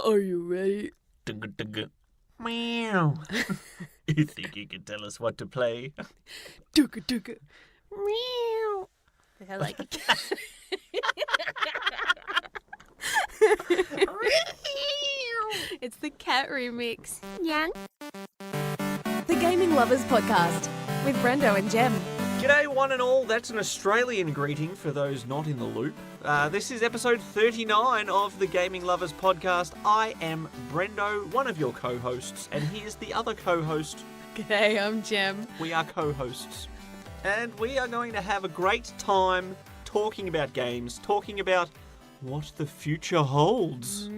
Are you ready? Meow. You think you can tell us what to play? Dooka dooka. Meow. I like it. It's the cat remix. Yang. The Gaming Lovers Podcast with Brendo and Jem. G'day one and all, that's an Australian greeting for those not in the loop. This is episode 39 of the Gaming Lovers Podcast. I am Brendo, one of your co-hosts, and here's the other co-host. G'day, I'm Jem. We are co-hosts. And we are going to have a great time talking about games, talking about what the future holds.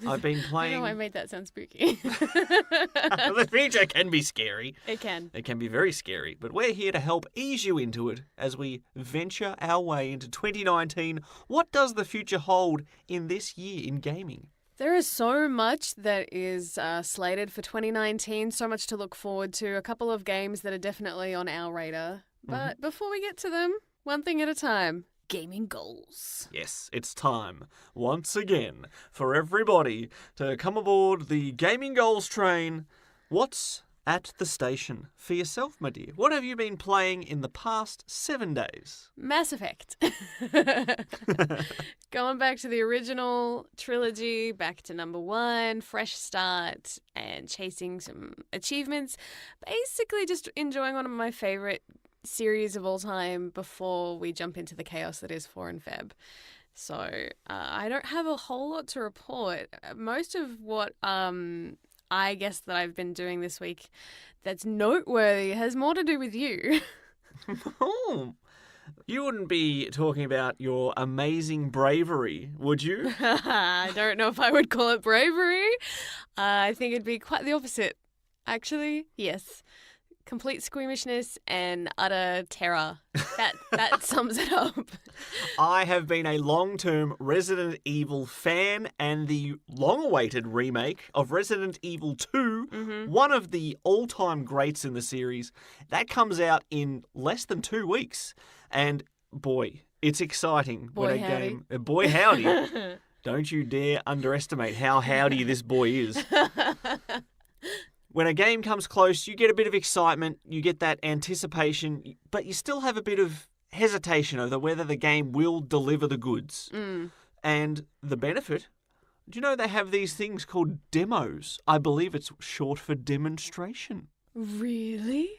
I've been playing... I know I made that sound spooky. The future can be scary. It can. It can be very scary, but we're here to help ease you into it as we venture our way into 2019. What does the future hold in this year in gaming? There is so much that is slated for 2019, so much to look forward to, a couple of games that are definitely on our radar. But before we get to them, one thing at a time. Gaming goals. Yes, it's time, once again, for everybody to come aboard the gaming goals train. What's at the station for yourself, my dear? What have you been playing in the past 7 days? Mass Effect. Going back to the original trilogy, back to number 1, fresh start, and chasing some achievements. Basically just enjoying one of my favourite series of all time before we jump into the chaos that is 4 and Feb. So I don't have a whole lot to report. Most of what I guess that I've been doing this week that's noteworthy has more to do with you. Oh, you wouldn't be talking about your amazing bravery, would you? I don't know if I would call it bravery. I think it'd be quite the opposite. Actually, yes. Complete squeamishness and utter terror. That sums it up. I have been a long-term Resident Evil fan, and the long-awaited remake of Resident Evil 2, one of the all-time greats in the series, that comes out in less than 2 weeks. And boy, it's exciting. Boy, howdy. Boy howdy. Don't you dare underestimate how howdy this boy is. When a game comes close, you get a bit of excitement, you get that anticipation, but you still have a bit of hesitation over whether the game will deliver the goods. And the benefit, do you know they have these things called demos? I believe it's short for demonstration. Really?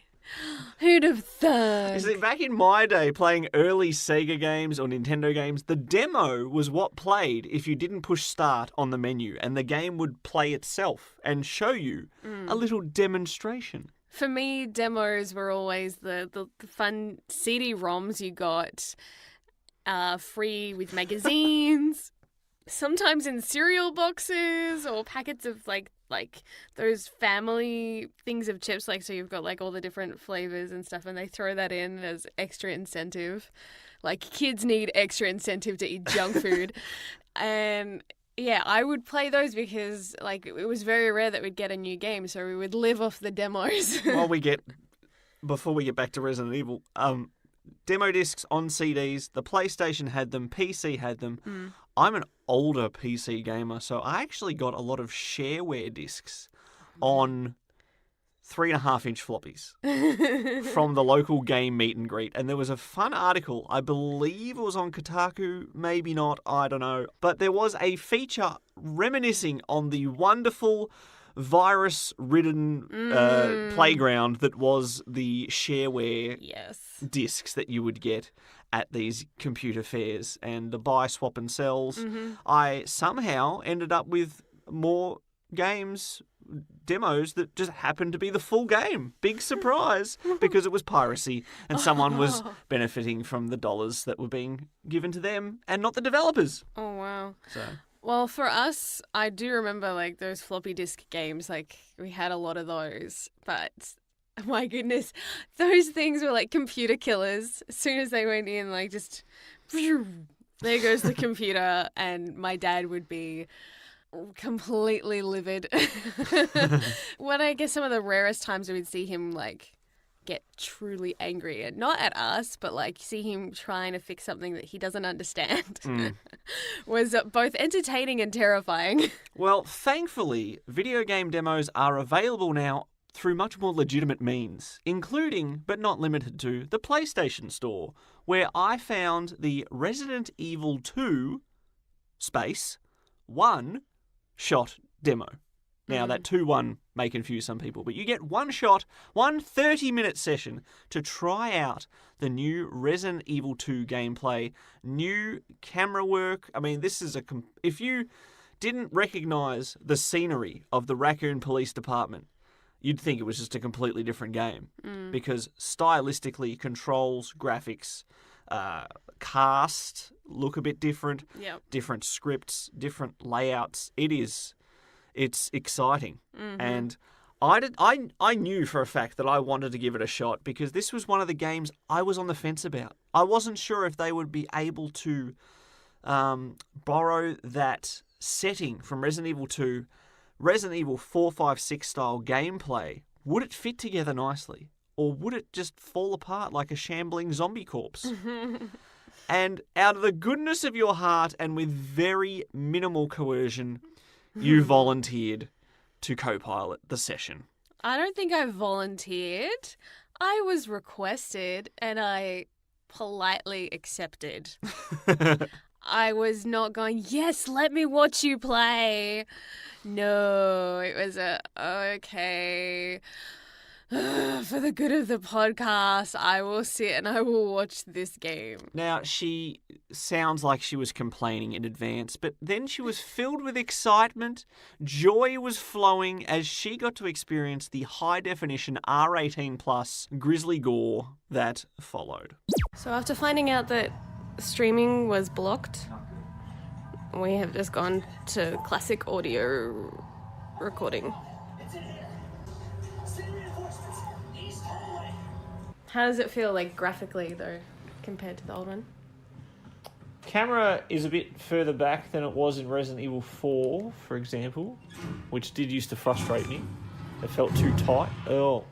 Who'd have thought? You see, back in my day, playing early Sega games or Nintendo games, the demo was what played if you didn't push start on the menu, and the game would play itself and show you a little demonstration. For me, demos were always the fun CD-ROMs you got free with magazines, sometimes in cereal boxes or packets of like those family things of chips, like, so you've got like all the different flavors and stuff, and they throw that in as extra incentive. Like, kids need extra incentive to eat junk food. And yeah, I would play those because like it was very rare that we'd get a new game, so we would live off the demos. Before we get back to Resident Evil, demo discs on CDs, the PlayStation had them, PC had them. I'm an older PC gamer, so I actually got a lot of shareware discs on 3.5-inch floppies from the local game meet and greet. And there was a fun article, I believe it was on Kotaku, maybe not, I don't know. But there was a feature reminiscing on the wonderful virus-ridden playground that was the shareware discs that you would get at these computer fairs and the buy, swap and sells. I somehow ended up with more games, demos that just happened to be the full game. Big surprise, because it was piracy and someone was benefiting from the dollars that were being given to them and not the developers. Oh, wow. So... Well, for us, I do remember like those floppy disk games, like we had a lot of those, but my goodness, those things were like computer killers. As soon as they went in, like just, there goes the computer, and my dad would be completely livid. When I guess some of the rarest times we would see him like get truly angry, and not at us, but like see him trying to fix something that he doesn't understand, was both entertaining and terrifying. Well, thankfully, video game demos are available now through much more legitimate means, including, but not limited to, the PlayStation Store, where I found the Resident Evil 2 space 1 shot demo. Now, that 2-1 may confuse some people, but you get one shot, 1 30-minute session to try out the new Resident Evil 2 gameplay, new camera work. I mean, this is if you didn't recognise the scenery of the Raccoon Police Department, you'd think it was just a completely different game because stylistically, controls, graphics, cast look a bit different, different scripts, different layouts. It's exciting. And I knew for a fact that I wanted to give it a shot because this was one of the games I was on the fence about. I wasn't sure if they would be able to borrow that setting from Resident Evil 2, Resident Evil 4, 5, 6 style gameplay. Would it fit together nicely? Or would it just fall apart like a shambling zombie corpse? And out of the goodness of your heart and with very minimal coercion, you volunteered to co-pilot the session. I don't think I volunteered. I was requested and I politely accepted. I was not going, yes, let me watch you play. No, it was okay. For the good of the podcast, I will sit and I will watch this game. Now, she sounds like she was complaining in advance, but then she was filled with excitement. Joy was flowing as she got to experience the high-definition R18 plus grisly gore that followed. So after finding out that streaming was blocked, we have just gone to classic audio recording. How does it feel, like, graphically, though, compared to the old one? Camera is a bit further back than it was in Resident Evil 4, for example, which did used to frustrate me. It felt too tight. Oh.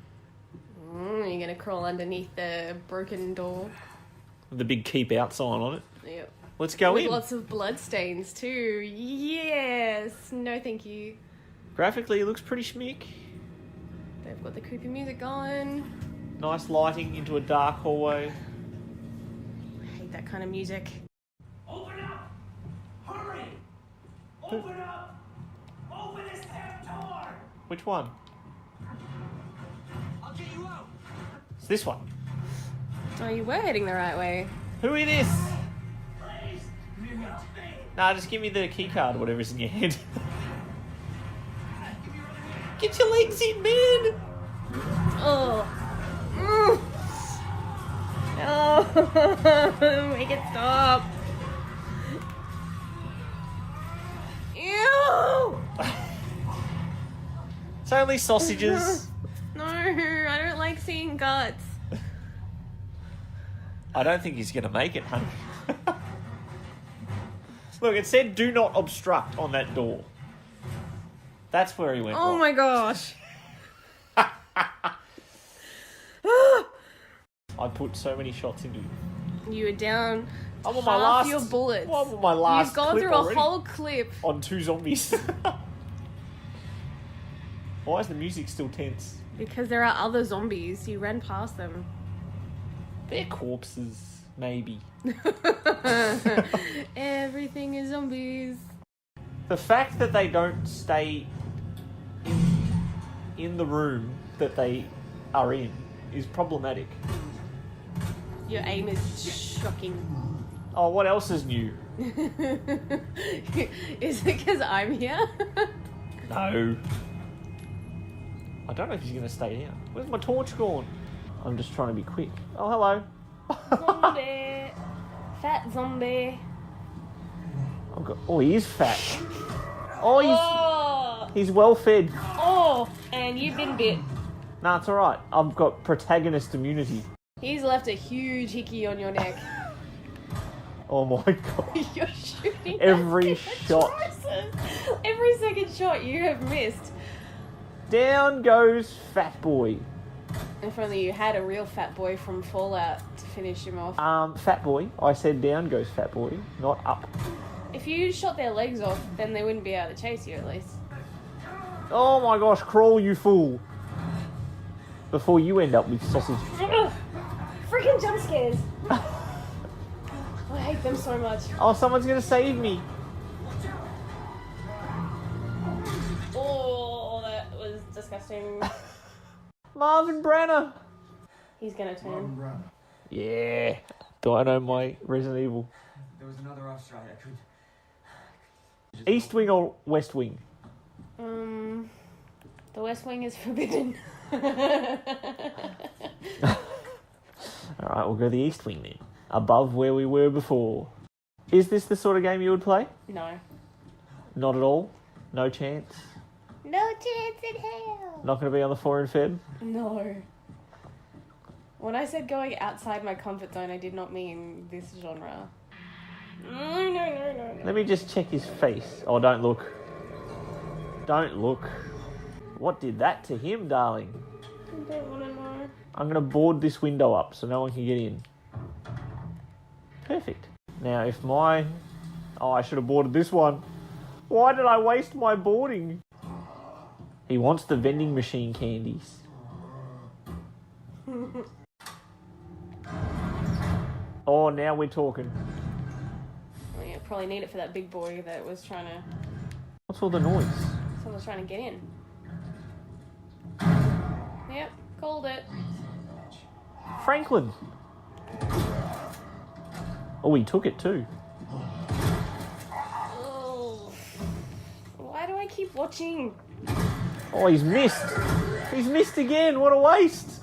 You're going to crawl underneath the broken door. The big keep out sign on it. Yep. Let's go With in. lots of blood stains, too. Yes! No, thank you. Graphically, it looks pretty schmick. They've got the creepy music going. Nice lighting into a dark hallway. I hate that kind of music. Open up! Hurry! Open up! Open this damn door! Which one? I'll get you out! It's this one. Oh, you were heading the right way. Who is this? Please! Help me! Nah, just give me the key card or whatever's in your head. Give me your other hand! Get your legs in, man! Oh. No. Make it stop. Ew. It's only sausages. No, I don't like seeing guts. I don't think he's going to make it, honey. Look, it said do not obstruct on that door. That's where he went Oh wrong. my gosh. I put so many shots into you. You were down I'm on half my last. your bullets. Well, I'm on my last. You've gone clip through already a whole clip. on 2 zombies. Why is the music still tense? Because there are other zombies. You ran past them. They're corpses, maybe. Everything is zombies. The fact that they don't stay in the room that they are in is problematic. Your aim is shocking. Oh, what else is new? Is it because I'm here? No. I don't know if he's going to stay down. Where's my torch gone? I'm just trying to be quick. Oh, hello. Zombie. Fat zombie. Oh, he is fat. Oh, Oh! he's well fed. Oh! And you've been bit. Nah, it's alright. I've got protagonist immunity. He's left a huge hickey on your neck. Oh my god. You're shooting Every at shot. atrocious. Every second shot you have missed. Down goes fat boy. If only you had a real fat boy from Fallout to finish him off. Fat boy. I said down goes fat boy, not up. If you shot their legs off, then they wouldn't be able to chase you at least. Oh my gosh, crawl, you fool. Before you end up with sausage. Freaking jump scares! I hate them so much. Oh, someone's going to save me. Oh, that was disgusting. Marvin Branner. He's gonna turn. Yeah. Do I know my Resident Evil? There was another offstride. I could. East Wing or West Wing? The West Wing is forbidden. Alright, we'll go the East Wing then. Above where we were before. Is this the sort of game you would play? No. Not at all? No chance? No chance in hell. Not going to be on the foreign fed? No. When I said going outside my comfort zone, I did not mean this genre. No. Let me just check his face. Oh, don't look. Don't look. What did that to him, darling? I don't want to know. I'm going to board this window up so no one can get in. Perfect. Now, if my... Oh, I should have boarded this one. Why did I waste my boarding? He wants the vending machine candies. Oh, now we're talking. Well, yeah, probably need it for that big boy that was trying to... What's all the noise? Someone's trying to get in. Yep, called it. Franklin. Oh, he took it too. Oh. Why do I keep watching? Oh, he's missed. He's missed again. What a waste.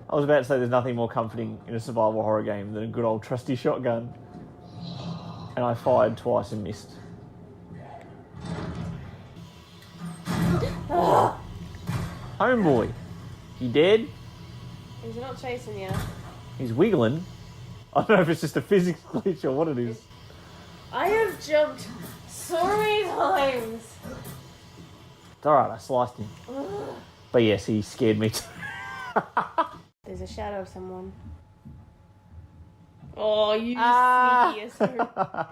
I was about to say there's nothing more comforting in a survival horror game than a good old trusty shotgun. And I fired twice and missed. Homeboy. You dead? He's not chasing you. He's wiggling. I don't know if it's just a physics glitch or what it is. I have jumped so many times. It's alright, I sliced him. But yes, he scared me too. There's a shadow of someone. Oh, you sneaky SO.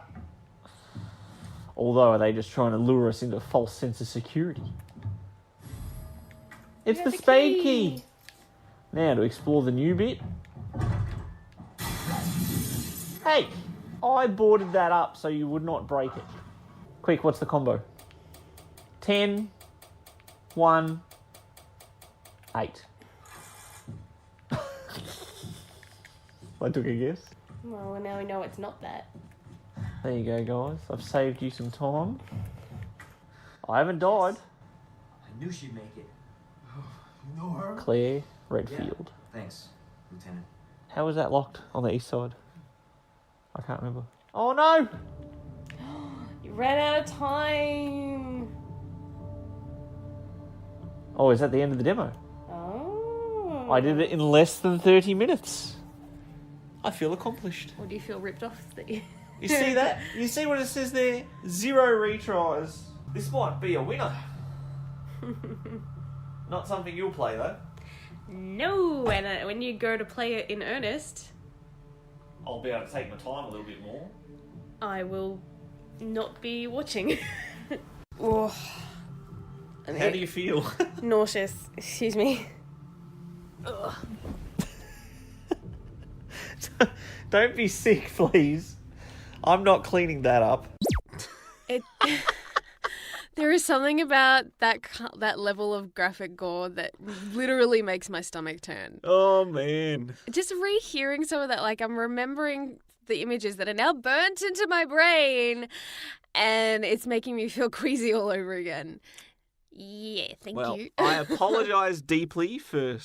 Although, are they just trying to lure us into a false sense of security? It's the spade key. Now, to explore the new bit. Hey, I boarded that up so you would not break it. Quick, what's the combo? 10, 1, 8. I took a guess. Well, now we know it's not that. There you go, guys. I've saved you some time. I haven't died. I knew she'd make it. You know her? Claire Redfield. Yeah. Thanks, Lieutenant. How was that locked on the east side? I can't remember. Oh no! You ran out of time. Oh, is that the end of the demo? Oh. I did it in less than 30 minutes. I feel accomplished. Or do you feel ripped off that you... You see that? You see what it says there? 0 retries. This might be a winner. Not something you'll play though. No, and when you go to play it in earnest, I'll be able to take my time a little bit more. I will not be watching. Oh. How do you feel? Nauseous. Excuse me. Ugh. Don't be sick, please. I'm not cleaning that up. It. There is something about that level of graphic gore that literally makes my stomach turn. Oh, man. Just rehearing some of that, like I'm remembering the images that are now burnt into my brain, and it's making me feel queasy all over again. Yeah, thank you. I apologise deeply for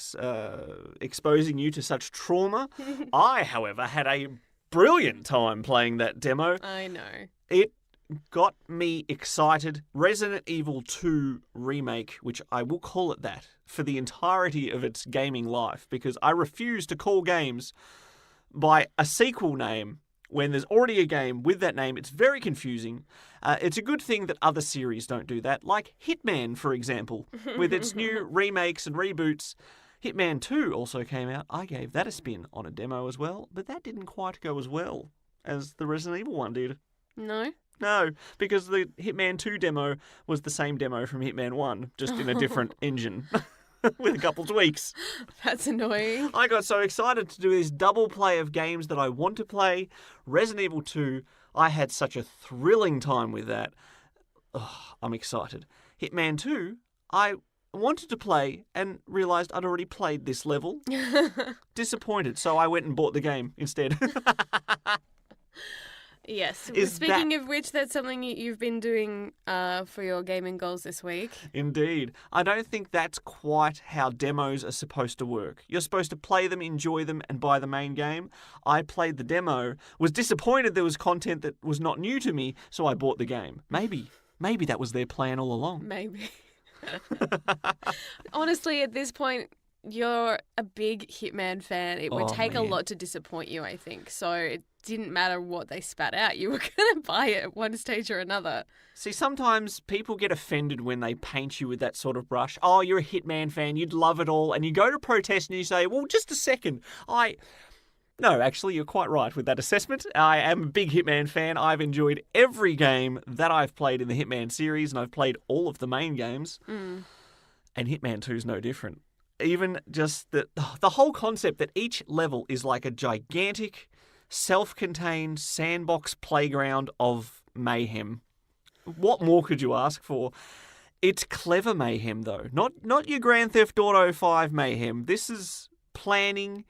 exposing you to such trauma. I, however, had a brilliant time playing that demo. I know. It got me excited. Resident Evil 2 Remake, which I will call it that for the entirety of its gaming life, because I refuse to call games by a sequel name when there's already a game with that name. It's very confusing. It's a good thing that other series don't do that, like Hitman, for example, with its new remakes and reboots. Hitman 2 also came out. I gave that a spin on a demo as well, but that didn't quite go as well as the Resident Evil one did. No? No, because the Hitman 2 demo was the same demo from Hitman 1, just in a different engine with a couple tweaks. That's annoying. I got so excited to do this double play of games that I want to play. Resident Evil 2, I had such a thrilling time with that. Ugh, I'm excited. Hitman 2, I wanted to play and realised I'd already played this level. Disappointed, so I went and bought the game instead. Yes. Is Speaking of which, that's something you've been doing for your gaming goals this week. Indeed. I don't think that's quite how demos are supposed to work. You're supposed to play them, enjoy them, and buy the main game. I played the demo, was disappointed there was content that was not new to me, so I bought the game. Maybe that was their plan all along. Maybe. Honestly, at this point, you're a big Hitman fan. It would take a lot to disappoint you, I think. So it didn't matter what they spat out. You were going to buy it at one stage or another. See, sometimes people get offended when they paint you with that sort of brush. Oh, you're a Hitman fan. You'd love it all. And you go to protest and you say, well, just a second. No, actually, you're quite right with that assessment. I am a big Hitman fan. I've enjoyed every game that I've played in the Hitman series, and I've played all of the main games. And Hitman 2 is no different. Even just the whole concept that each level is like a gigantic, self-contained sandbox playground of mayhem. What more could you ask for? It's clever mayhem, though. Not your Grand Theft Auto 5 mayhem. This is planning,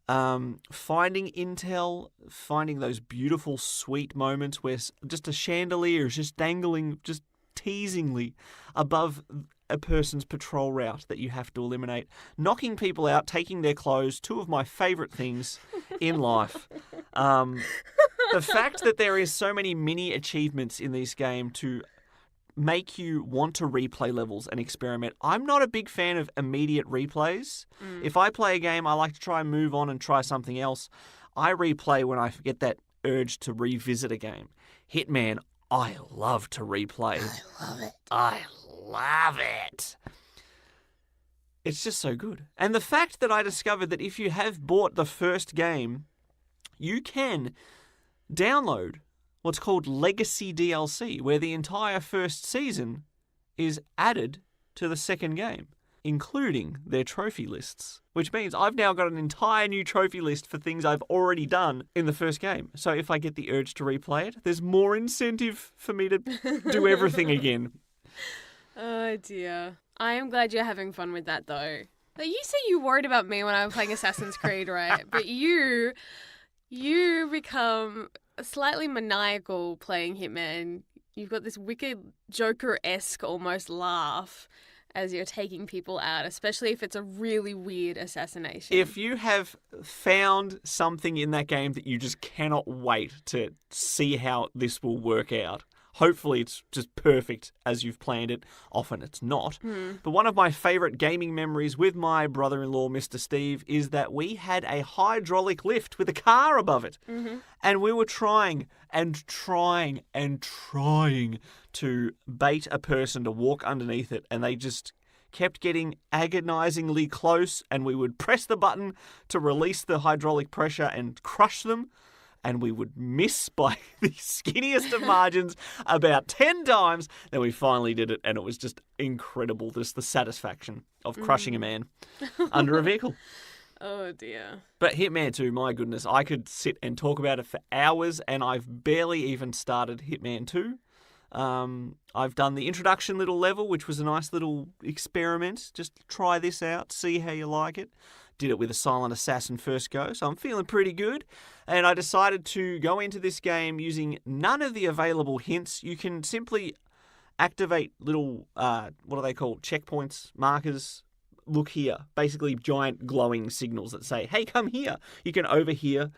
finding intel, finding those beautiful, sweet moments where just a chandelier is just dangling, just teasingly above a person's patrol route that you have to eliminate. Knocking people out, taking their clothes, two of my favourite things in life. The fact that there is so many mini achievements in this game to make you want to replay levels and experiment. I'm not a big fan of immediate replays. If I play a game, I like to try and move on and try something else. I replay when I get that urge to revisit a game. Hitman, I love to replay. I love it. It's just so good. And the fact that I discovered that if you have bought the first game, you can download what's called Legacy DLC, where the entire first season is added to the second game, including their trophy lists, which means I've now got an entire new trophy list for things I've already done in the first game. So if I get the urge to replay it, there's more incentive for me to do everything again. Oh, dear. I am glad you're having fun with that, though. Like, you say you worried about me when I'm playing Assassin's Creed, right? But you become slightly maniacal playing Hitman. You've got this wicked Joker-esque almost laugh as you're taking people out, especially if it's a really weird assassination. If you have found something in that game that you just cannot wait to see how this will work out, hopefully it's just perfect as you've planned it. Often it's not. But one of my favourite gaming memories with my brother-in-law, Mr. Steve, is that we had a hydraulic lift with a car above it. And we were trying to bait a person to walk underneath it, and they just kept getting agonisingly close, and we would press the button to release the hydraulic pressure and crush them. And we would miss by the skinniest of margins about 10 times. Then we finally did it, and it was just incredible. Just the satisfaction of crushing a man under a vehicle. Oh, dear. But Hitman 2, my goodness, I could sit and talk about it for hours, and I've barely even started Hitman 2. I've done the introduction little level, which was a nice little experiment. Just try this out, see how you like it. Did it with a silent assassin first go, so I'm feeling pretty good. And I decided to go into this game using none of the available hints. You can simply activate little, what are they called? Checkpoints, markers. Look here. Basically giant glowing signals that say, hey, come here. You can overhear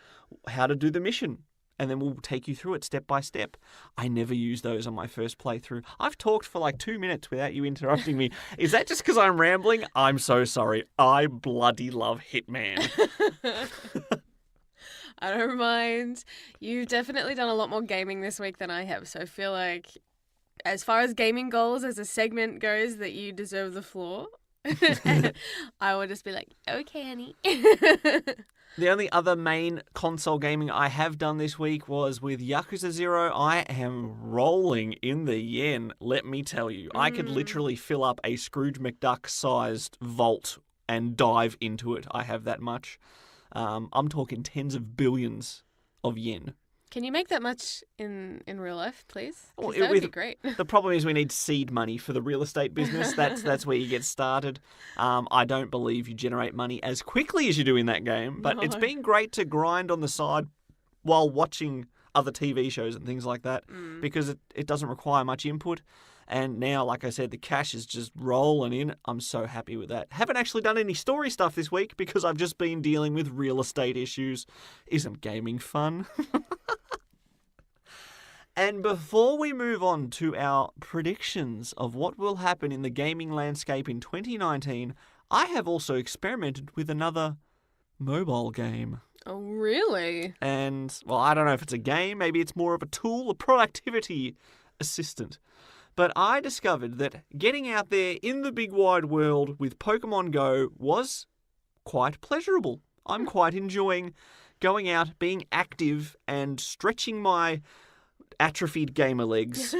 how to do the mission. And then we'll take you through it step by step. I never used those on my first playthrough. I've talked for like 2 minutes without you interrupting me. Is that just because I'm rambling? I'm so sorry. I bloody love Hitman. I don't mind. You've definitely done a lot more gaming this week than I have, so I feel like as far as gaming goals as a segment goes, that you deserve the floor. I would just be like, okay, honey. The only other main console gaming I have done this week was with Yakuza 0. I am rolling in the yen, let me tell you. I could literally fill up a Scrooge McDuck-sized vault and dive into it. I have that much. I'm talking tens of billions of yen. Can you make that much in real life, please? 'Cause Well, that would be great. The problem is we need seed money for the real estate business. That's where you get started. I don't believe you generate money as quickly as you do in that game, but it's been great to grind on the side while watching other TV shows and things like that because it doesn't require much input. And now, like I said, the cash is just rolling in. I'm so happy with that. Haven't actually done any story stuff this week because I've just been dealing with real estate issues. Isn't gaming fun? And before we move on to our predictions of what will happen in the gaming landscape in 2019, I have also experimented with another mobile game. Oh, really? And, well, I don't know if it's a game. Maybe it's more of a tool, a productivity assistant. But I discovered that getting out there in the big wide world with Pokemon Go was quite pleasurable. I'm quite enjoying going out, being active, and stretching my atrophied gamer legs.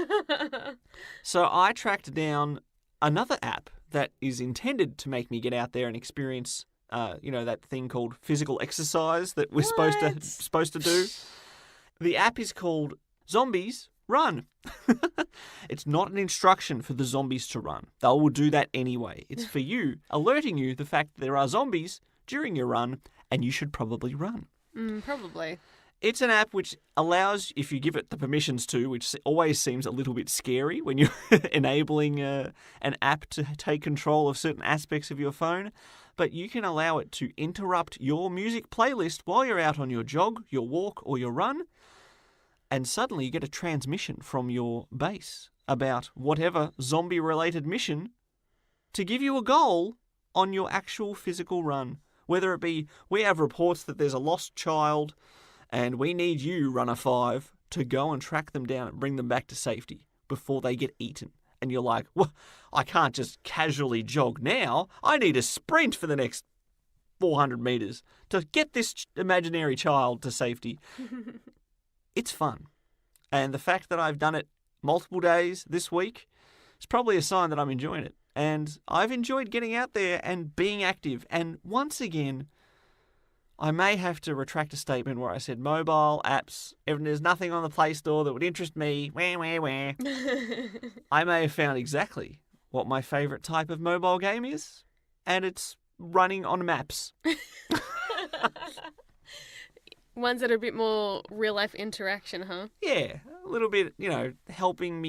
So I tracked down another app that is intended to make me get out there and experience, that thing called physical exercise that we're supposed to do. The app is called Zombies Run. It's not an instruction for the zombies to run. They will do that anyway. It's for you, alerting you the fact that there are zombies during your run, and you should probably run. Probably. It's an app which allows, if you give it the permissions to, which always seems a little bit scary when you're enabling an app to take control of certain aspects of your phone, but you can allow it to interrupt your music playlist while you're out on your jog, your walk, or your run, and suddenly you get a transmission from your base about whatever zombie-related mission to give you a goal on your actual physical run. Whether it be, we have reports that there's a lost child, and we need you, Runner 5, to go and track them down and bring them back to safety before they get eaten. And you're like, well, I can't just casually jog now. I need a sprint for the next 400 meters to get this imaginary child to safety. It's fun. And the fact that I've done it multiple days this week is probably a sign that I'm enjoying it. And I've enjoyed getting out there and being active. And once again, I may have to retract a statement where I said mobile apps, there's nothing on the Play Store that would interest me. Wah. I may have found exactly what my favourite type of mobile game is, and it's running on maps. Ones that are a bit more real-life interaction, huh? Yeah, a little bit, helping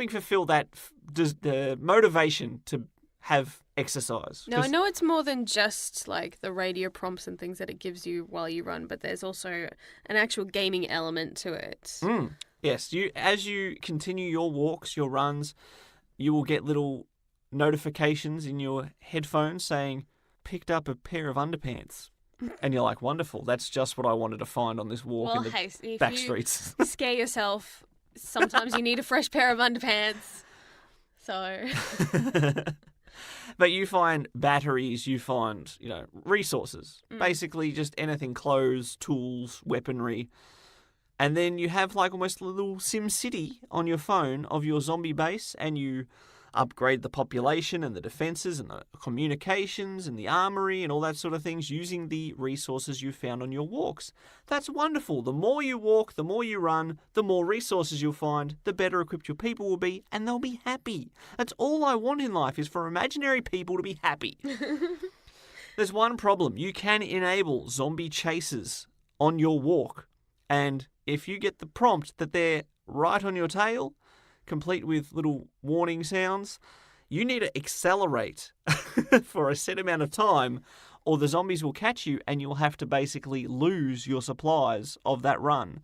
fulfill that the motivation to have exercise. Now, I know it's more than just like the radio prompts and things that it gives you while you run, but there's also an actual gaming element to it. Yes, as you continue your walks, your runs, you will get little notifications in your headphones saying, picked up a pair of underpants. And you're like, wonderful, that's just what I wanted to find on this walk in the back streets. Scare yourself, sometimes you need a fresh pair of underpants. So... But you find batteries, you find, resources. Basically just anything, clothes, tools, weaponry. And then you have like almost a little Sim City on your phone of your zombie base, and you upgrade the population and the defenses and the communications and the armory and all that sort of things using the resources you found on your walks. That's wonderful. The more you walk, the more you run, the more resources you'll find, the better equipped your people will be, and they'll be happy. That's all I want in life, is for imaginary people to be happy. There's one problem. You can enable zombie chases on your walk, and if you get the prompt that they're right on your tail, complete with little warning sounds, you need to accelerate for a set amount of time, or the zombies will catch you and you'll have to basically lose your supplies of that run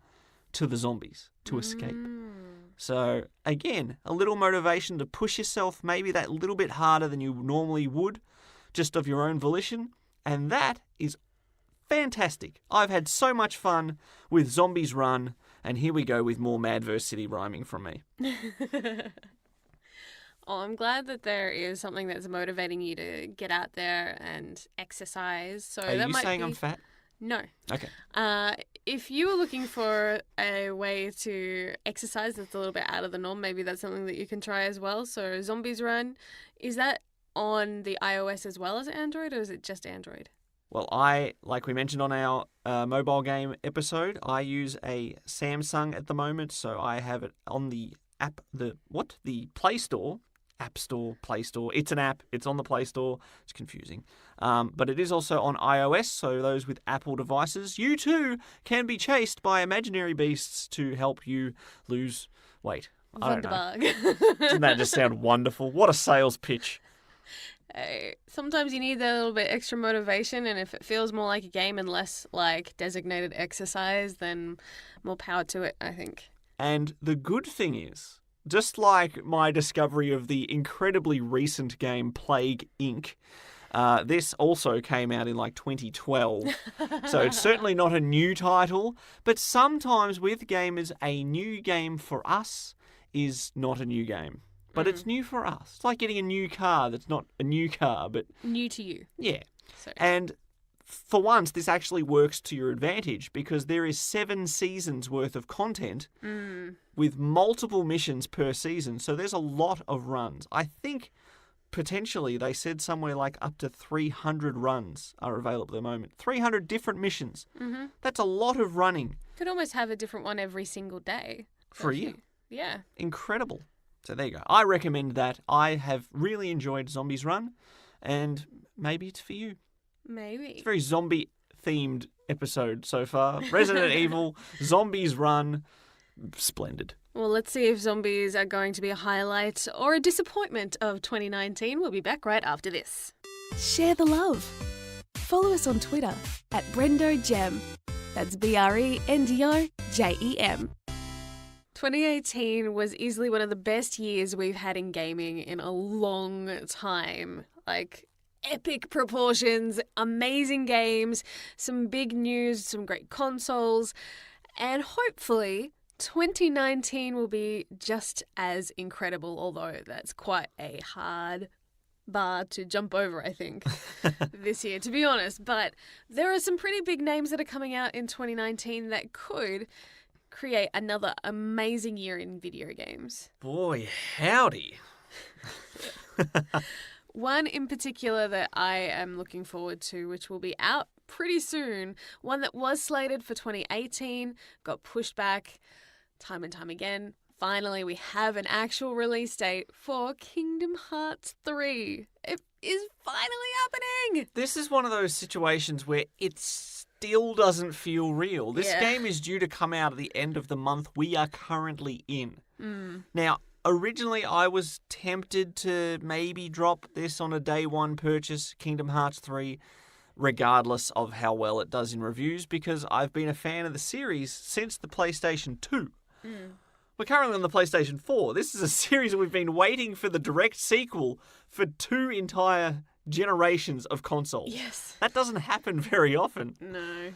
to the zombies to escape. So, again, a little motivation to push yourself maybe that little bit harder than you normally would, just of your own volition, and that is fantastic. I've had so much fun with Zombies Run, and here we go with more Mad vs. City rhyming from me. Oh, I'm glad that there is something that's motivating you to get out there and exercise. So Are that you might saying be... I'm fat? No. Okay. If you were looking for a way to exercise that's a little bit out of the norm, maybe that's something that you can try as well. So Zombies Run, is that on the iOS as well as Android, or is it just Android? Well, like we mentioned on our mobile game episode, I use a Samsung at the moment, so I have it on the app, the Play Store. App Store, Play Store. It's an app. It's on the Play Store. It's confusing. But it is also on iOS, so those with Apple devices, you too can be chased by imaginary beasts to help you lose weight. I don't know. Wunderbar. Doesn't that just sound wonderful? What a sales pitch. Hey, sometimes you need that little bit extra motivation, and if it feels more like a game and less like designated exercise, then more power to it, I think. And the good thing is, just like my discovery of the incredibly recent game Plague Inc., this also came out in like 2012. So it's certainly not a new title, but sometimes with gamers, a new game for us is not a new game. But it's new for us. It's like getting a new car that's not a new car, but... New to you. Yeah. So. And for once, this actually works to your advantage because there is 7 seasons worth of content with multiple missions per season. So there's a lot of runs. I think potentially they said somewhere like up to 300 runs are available at the moment. 300 different missions. Mm-hmm. That's a lot of running. Could almost have a different one every single day. For a year. Yeah. Incredible. So there you go. I recommend that. I have really enjoyed Zombies Run, and maybe it's for you. Maybe. It's a very zombie-themed episode so far. Resident Evil, Zombies Run, splendid. Well, let's see if zombies are going to be a highlight or a disappointment of 2019. We'll be back right after this. Share the love. Follow us on Twitter at Brendo and Jem. That's BRENDOJEM. 2018 was easily one of the best years we've had in gaming in a long time. Like, epic proportions, amazing games, some big news, some great consoles, and hopefully 2019 will be just as incredible, although that's quite a hard bar to jump over, I think, this year, to be honest. But there are some pretty big names that are coming out in 2019 that could create another amazing year in video games. Boy, howdy. One in particular that I am looking forward to, which will be out pretty soon, one that was slated for 2018, got pushed back time and time again. Finally, we have an actual release date for Kingdom Hearts 3. It is finally happening! This is one of those situations where it still doesn't feel real. This game is due to come out at the end of the month we are currently in. Now, originally I was tempted to maybe drop this on a day one purchase, Kingdom Hearts 3, regardless of how well it does in reviews, because I've been a fan of the series since the PlayStation 2. We're currently on the PlayStation 4. This is a series that we've been waiting for the direct sequel for 2 entire generations of consoles. Yes. That doesn't happen very often. No.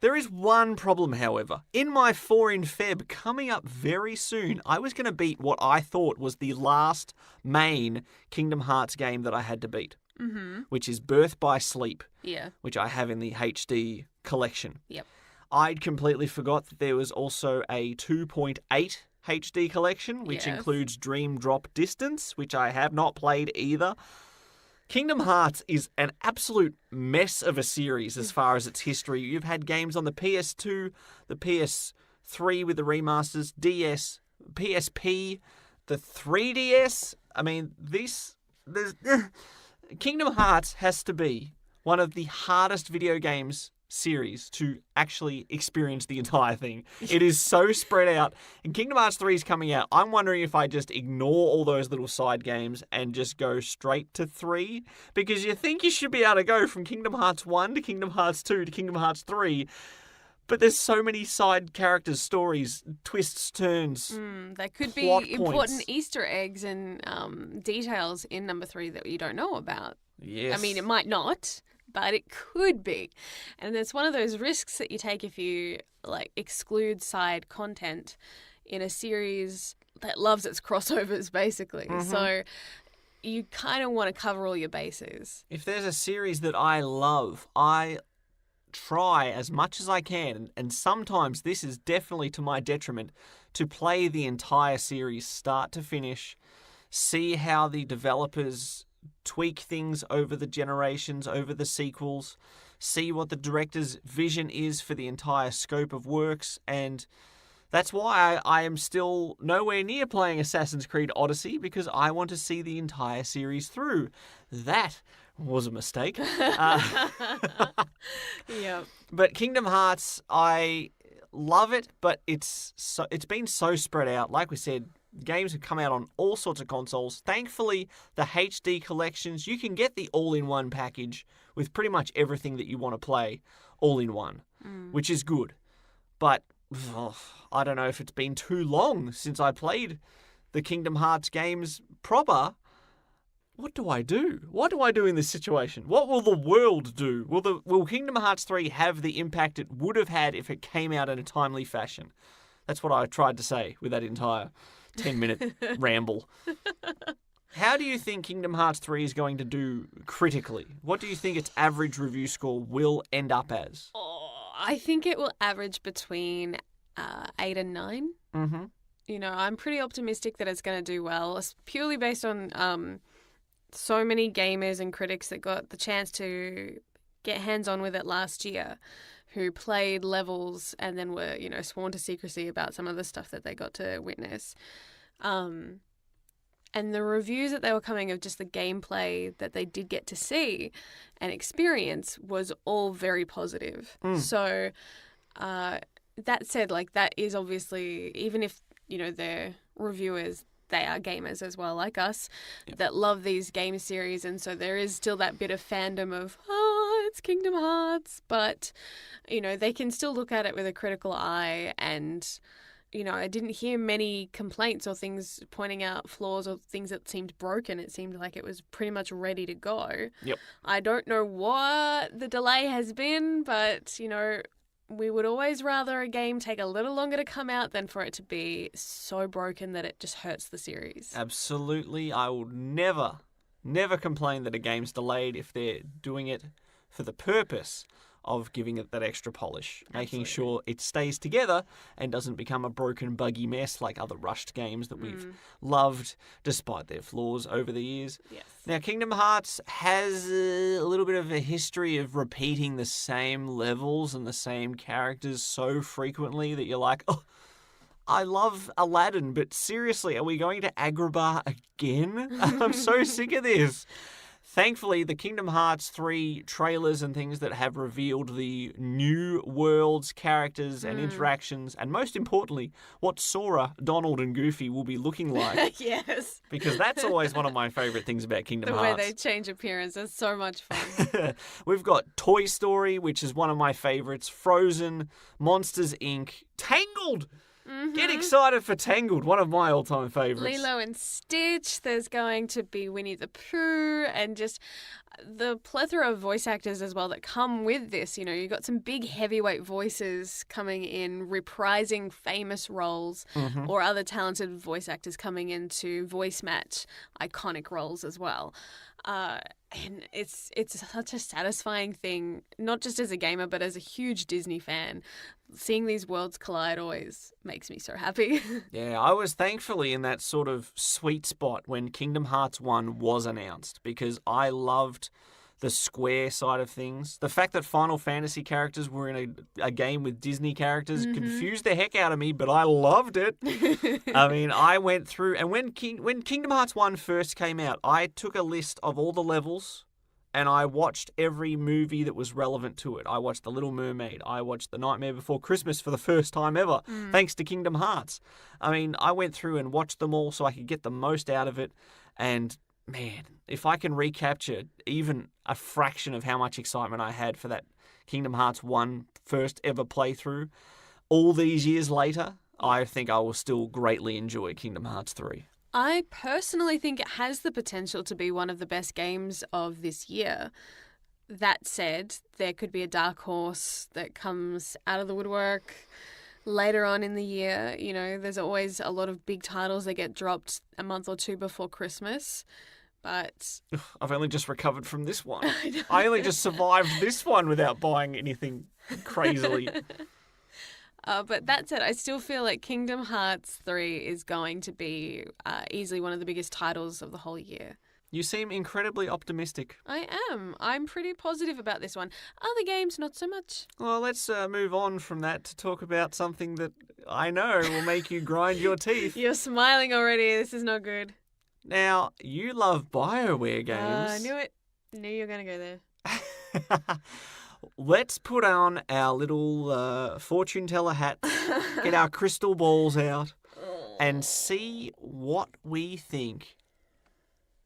There is one problem, however. In my 4 in Feb coming up very soon, I was going to beat what I thought was the last main Kingdom Hearts game that I had to beat, which is Birth by Sleep, which I have in the HD collection. Yep. I'd completely forgot that there was also a 2.8 HD collection, which includes Dream Drop Distance, which I have not played either. Kingdom Hearts is an absolute mess of a series as far as its history. You've had games on the PS2, the PS3 with the remasters, DS, PSP, the 3DS. I mean, Kingdom Hearts has to be one of the hardest video games series to actually experience the entire thing. It is so spread out. And Kingdom Hearts 3 is coming out. I'm wondering if I just ignore all those little side games and just go straight to 3. Because you think you should be able to go from Kingdom Hearts 1 to Kingdom Hearts 2 to Kingdom Hearts 3. But there's so many side characters, stories, twists, turns. That could be important Easter eggs and details in number 3 that you don't know about. Yes. I mean, it might not, but it could be. And it's one of those risks that you take if you like exclude side content in a series that loves its crossovers, basically. So you kind of want to cover all your bases. If there's a series that I love, I try as much as I can, and sometimes this is definitely to my detriment, to play the entire series start to finish, see how the developers tweak things over the generations, over the sequels, see what the director's vision is for the entire scope of works, and that's why I am still nowhere near playing Assassin's Creed Odyssey, because I want to see the entire series through. That was a mistake. Yep. But Kingdom Hearts, I love it, but it's been so spread out. Like we said, games have come out on all sorts of consoles. Thankfully, the HD collections, you can get the all-in-one package with pretty much everything that you want to play all in one, which is good. But I don't know if it's been too long since I played the Kingdom Hearts games proper. What do I do? What do I do in this situation? What will the world do? Will Kingdom Hearts 3 have the impact it would have had if it came out in a timely fashion? That's what I tried to say with that entire 10-minute ramble. How do you think Kingdom Hearts 3 is going to do critically? What do you think its average review score will end up as? I think it will average between 8 and 9. Mm-hmm. You know, I'm pretty optimistic that it's going to do well. It's purely based on so many gamers and critics that got the chance to get hands-on with it last year, who played levels and then were, you know, sworn to secrecy about some of the stuff that they got to witness. And the reviews that they were coming of just the gameplay that they did get to see and experience was all very positive. So that said, like, that is obviously, even if, you know, they're reviewers, they are gamers as well, like us, that love these game series. And so there is still that bit of fandom of, it's Kingdom Hearts. But, you know, they can still look at it with a critical eye. And, you know, I didn't hear many complaints or things pointing out flaws or things that seemed broken. It seemed like it was pretty much ready to go. Yep. I don't know what the delay has been, but, you know, we would always rather a game take a little longer to come out than for it to be so broken that it just hurts the series. Absolutely. I will never complain that a game's delayed if they're doing it for the purpose of giving it that extra polish, making sure it stays together and doesn't become a broken, buggy mess like other rushed games that we've loved despite their flaws over the years. Yes. Now, Kingdom Hearts has a little bit of a history of repeating the same levels and the same characters so frequently that you're like, oh, I love Aladdin, but seriously, are we going to Agrabah again? I'm so sick of this. Thankfully, the Kingdom Hearts 3 trailers and things that have revealed the new worlds, characters and interactions, and most importantly, what Sora, Donald and Goofy will be looking like. Yes. Because that's always one of my favourite things about Kingdom Hearts. The way they change appearance is so much fun. We've got Toy Story, which is one of my favourites, Frozen, Monsters, Inc., Tangled! Get excited for Tangled, one of my all-time favourites. Lilo and Stitch, there's going to be Winnie the Pooh, and just the plethora of voice actors as well that come with this. You know, you've got some big heavyweight voices coming in, reprising famous roles, or other talented voice actors coming in to voice match iconic roles as well. And it's such a satisfying thing, not just as a gamer, but as a huge Disney fan. Seeing these worlds collide always makes me so happy. Yeah, I was thankfully in that sort of sweet spot when Kingdom Hearts 1 was announced, because I loved the Square side of things. The fact that Final Fantasy characters were in a game with Disney characters confused the heck out of me, but I loved it. I mean, I went through, and when Kingdom Hearts 1 first came out, I took a list of all the levels, and I watched every movie that was relevant to it. I watched The Little Mermaid. I watched The Nightmare Before Christmas for the first time ever, thanks to Kingdom Hearts. I mean, I went through and watched them all so I could get the most out of it. And, man, if I can recapture even a fraction of how much excitement I had for that Kingdom Hearts 1 first ever playthrough, all these years later, I think I will still greatly enjoy Kingdom Hearts 3. I personally think it has the potential to be one of the best games of this year. that said, there could be a dark horse that comes out of the woodwork later on in the year. You know, there's always a lot of big titles that get dropped a month or two before Christmas. But I've only just recovered from this one. I only just survived this one without buying anything crazily. But that said, I still feel like Kingdom Hearts 3 is going to be easily one of the biggest titles of the whole year. You seem incredibly optimistic. I am. I'm pretty positive about this one. Other games, not so much. Well, let's move on from that to talk about something that I know will make you grind your teeth. You're smiling already. This is not good. Now, you love BioWare games. I knew it. Knew you were going to go there. Let's put on our little fortune teller hats, get our crystal balls out, and see what we think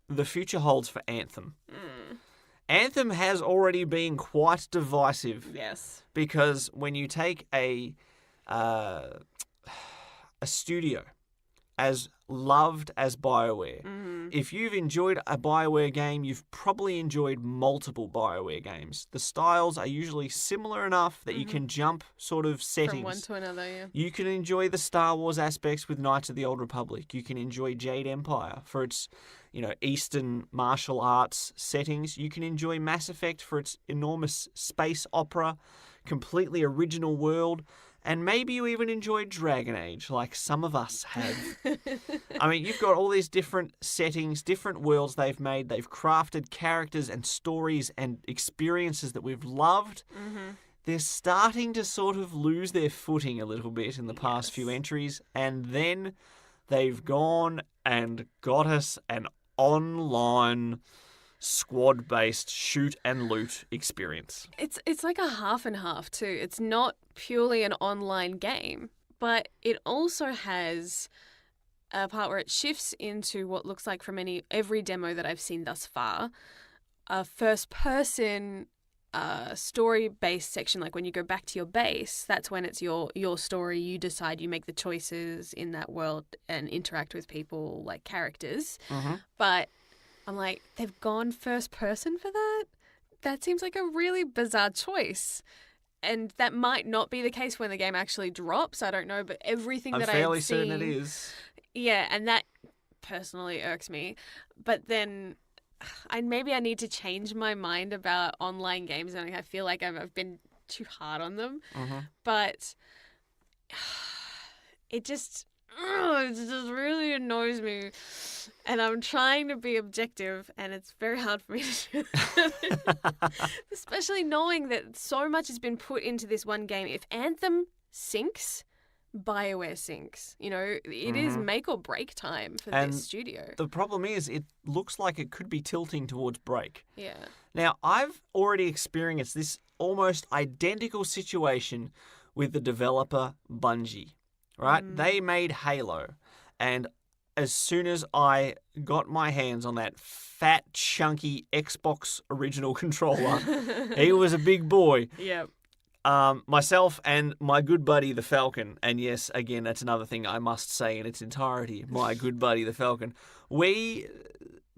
the future holds for Anthem. Anthem has already been quite divisive. Yes. Because when you take a studio as loved as BioWare, if you've enjoyed a BioWare game, you've probably enjoyed multiple BioWare games. The styles are usually similar enough that you can jump sort of settings. From one to another, yeah. You can enjoy the Star Wars aspects with Knights of the Old Republic. You can enjoy Jade Empire for its, Eastern martial arts settings. You can enjoy Mass Effect for its enormous space opera, completely original world. And maybe you even enjoyed Dragon Age, like some of us have. I mean, you've got all these different settings, different worlds they've made. They've crafted characters and stories and experiences that we've loved. They're starting to sort of lose their footing a little bit in the past few entries. And then they've gone and got us an online squad-based shoot and loot experience. It's like a half and half too. It's not purely an online game, but it also has a part where it shifts into what looks like from every demo that I've seen thus far, a first-person story-based section. Like when you go back to your base, that's when it's your story. You decide, you make the choices in that world and interact with people like characters. But I'm like, they've gone first person for that? That seems like a really bizarre choice. And that might not be the case when the game actually drops. I don't know, but everything that I've seen... I'm fairly certain it is. Yeah, and that personally irks me. But then maybe I need to change my mind about online games, and I feel like I've been too hard on them. But it just really annoys me. And I'm trying to be objective, and it's very hard for me to do that. Especially knowing that so much has been put into this one game. If Anthem sinks, BioWare sinks. It is make or break time for this studio. The problem is, it looks like it could be tilting towards break. Yeah. Now, I've already experienced this almost identical situation with the developer Bungie, right? They made Halo, and as soon as I got my hands on that fat, chunky Xbox original controller, he was a big boy. Yep. Myself and my good buddy, the Falcon, and yes, again, that's another thing I must say in its entirety, my good buddy, the Falcon, we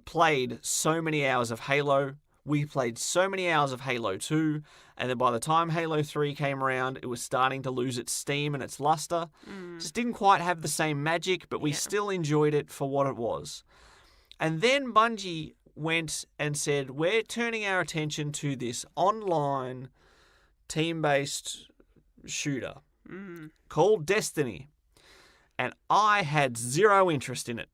played so many hours of Halo. We played so many hours of Halo 2, and then by the time Halo 3 came around, it was starting to lose its steam and its luster. Just didn't quite have the same magic, but we still enjoyed it for what it was. And then Bungie went and said, we're turning our attention to this online team-based shooter called Destiny. And I had zero interest in it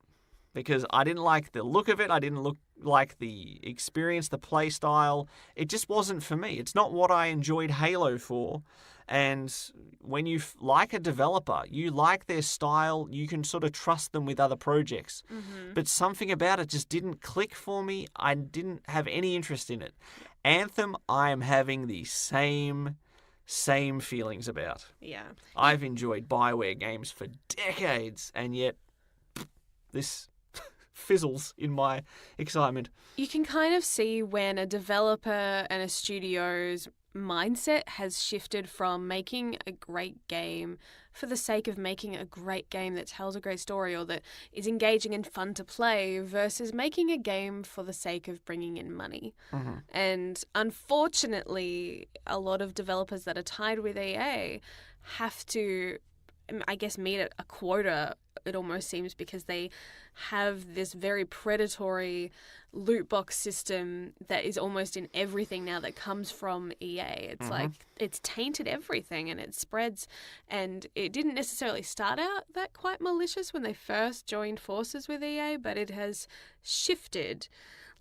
because I didn't like the look of it. I didn't like the experience, the play style. It just wasn't for me. It's not what I enjoyed Halo for. And when you like a developer, you like their style, you can sort of trust them with other projects. But something about it just didn't click for me. I didn't have any interest in it. Anthem, I am having the same feelings about. Yeah. I've enjoyed BioWare games for decades, and yet this fizzles in my excitement. You can kind of see when a developer and a studio's mindset has shifted from making a great game for the sake of making a great game that tells a great story or that is engaging and fun to play versus making a game for the sake of bringing in money. And unfortunately, a lot of developers that are tied with EA have to, I guess, meet a quota, it almost seems, because they have this very predatory loot box system that is almost in everything now that comes from EA. It's like it's tainted everything and it spreads, and it didn't necessarily start out that quite malicious when they first joined forces with EA, but it has shifted.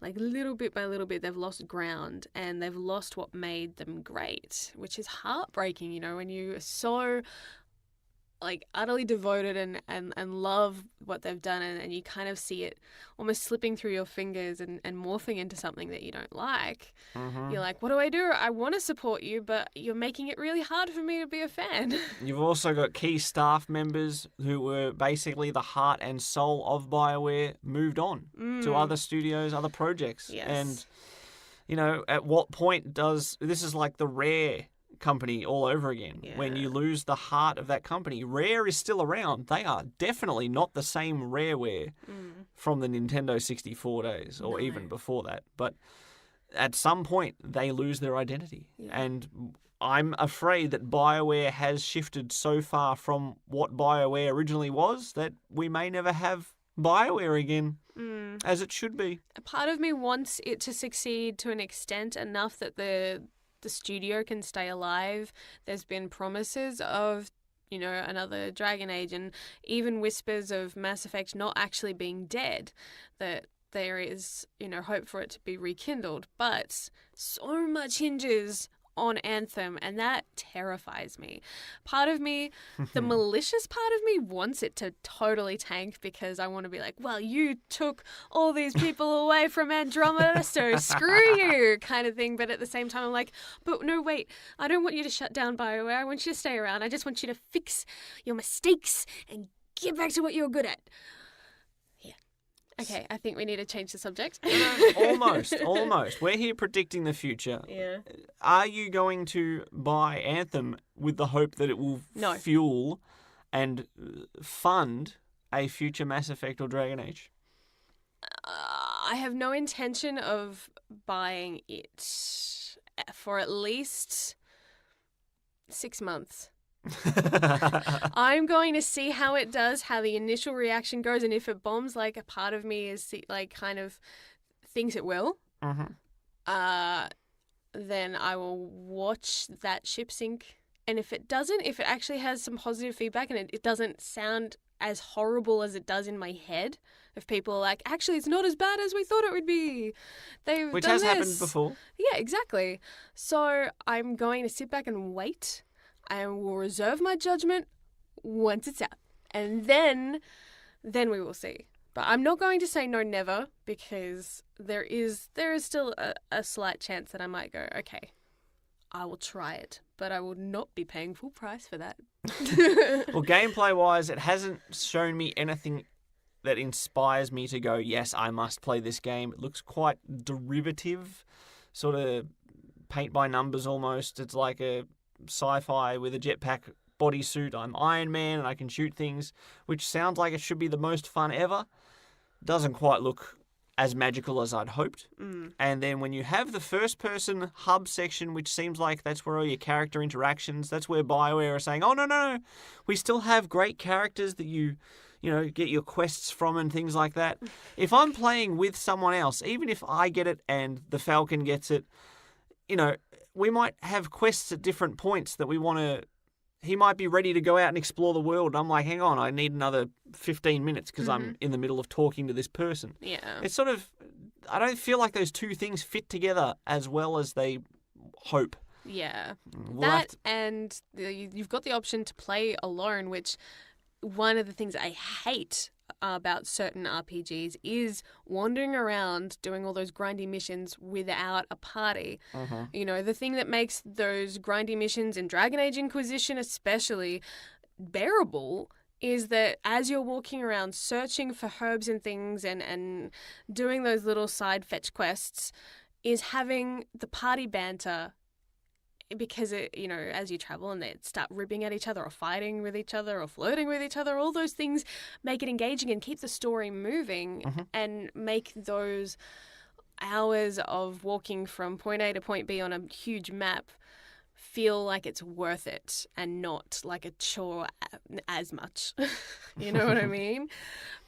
Like little bit by little bit, they've lost ground and they've lost what made them great, which is heartbreaking, you know, when you are so like utterly devoted and love what they've done, and you kind of see it almost slipping through your fingers and morphing into something that you don't like. You're like, what do? I want to support you, but you're making it really hard for me to be a fan. You've also got key staff members who were basically the heart and soul of BioWare moved on to other studios, other projects. Yes. And, you know, at what point does... This is like the Rare company all over again. When you lose the heart of that company. Rare is still around. They are definitely not the same Rareware from the Nintendo 64 days or even before that. But at some point, they lose their identity. And I'm afraid that BioWare has shifted so far from what BioWare originally was that we may never have BioWare again as it should be. A part of me wants it to succeed to an extent enough that the studio can stay alive. There's been promises of, you know, another Dragon Age and even whispers of Mass Effect not actually being dead, that there is, you know, hope for it to be rekindled. But so much hinges on Anthem, and that terrifies me. Part of me, the malicious part of me, wants it to totally tank because I want to be like, well, you took all these people away from Andromeda, so screw you, kind of thing. But at the same time, I'm like, but no, wait, I don't want you to shut down BioWare. I want you to stay around. I just want you to fix your mistakes and get back to what you're good at. Okay, I think we need to change the subject. Almost. We're here predicting the future. Yeah. Are you going to buy Anthem with the hope that it will fuel and fund a future Mass Effect or Dragon Age? I have no intention of buying it for at least 6 months. I'm going to see how it does, how the initial reaction goes, and if it bombs, like a part of me is like kind of thinks it will. Then I will watch that ship sink, and if it doesn't, if it actually has some positive feedback and it doesn't sound as horrible as it does in my head, if people are like, actually, it's not as bad as we thought it would be. Which has happened before. Yeah, exactly. So I'm going to sit back and wait. I will reserve my judgment once it's out. And then we will see. But I'm not going to say no never, because there is still a slight chance that I might go, okay, I will try it, but I will not be paying full price for that. Well, gameplay-wise, it hasn't shown me anything that inspires me to go, yes, I must play this game. It looks quite derivative, sort of paint by numbers almost. It's like a sci-fi with a jetpack bodysuit. I'm Iron Man and I can shoot things, which sounds like it should be the most fun ever. Doesn't quite look as magical as I'd hoped. And then when you have the first-person hub section, which seems like that's where all your character interactions, that's where BioWare are saying, oh, no, we still have great characters that you know, get your quests from and things like that. If I'm playing with someone else, even if I get it and the Falcon gets it, you know, we might have quests at different points that we want to... He might be ready to go out and explore the world. I'm like, hang on, I need another 15 minutes because I'm in the middle of talking to this person. Yeah. It's sort of... I don't feel like those two things fit together as well as they hope. Yeah. And you've got the option to play alone, which one of the things I hate about certain RPGs is wandering around doing all those grindy missions without a party. You know, the thing that makes those grindy missions in Dragon Age Inquisition especially bearable is that as you're walking around searching for herbs and things and doing those little side fetch quests, is having the party banter because as you travel and they start ribbing at each other or fighting with each other or flirting with each other, all those things make it engaging and keep the story moving and make those hours of walking from point A to point B on a huge map feel like it's worth it and not like a chore as much. You know what I mean?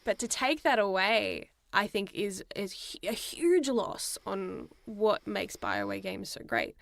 But to take that away, I think is a huge loss on what makes BioWare games so great.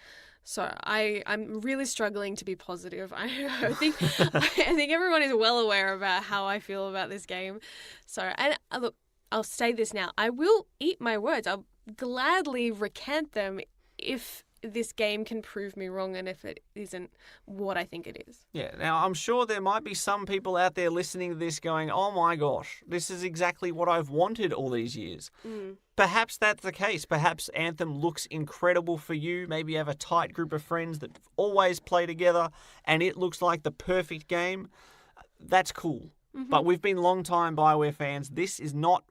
So I'm really struggling to be positive. I think everyone is well aware about how I feel about this game. So, and look, I'll say this now. I will eat my words. I'll gladly recant them if this game can prove me wrong and if it isn't what I think it is. Yeah, now I'm sure there might be some people out there listening to this going, oh my gosh, this is exactly what I've wanted all these years. Perhaps that's the case. Perhaps Anthem looks incredible for you. Maybe you have a tight group of friends that always play together and it looks like the perfect game. That's cool. But we've been long-time BioWare fans. This is not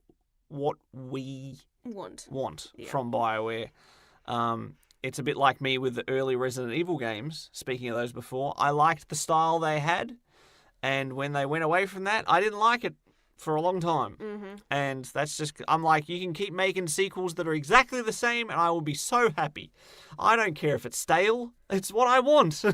what we want from BioWare. It's a bit like me with the early Resident Evil games. Speaking of those before, I liked the style they had. And when they went away from that, I didn't like it for a long time. And that's just, I'm like, you can keep making sequels that are exactly the same and I will be so happy. I don't care if it's stale. It's what I want.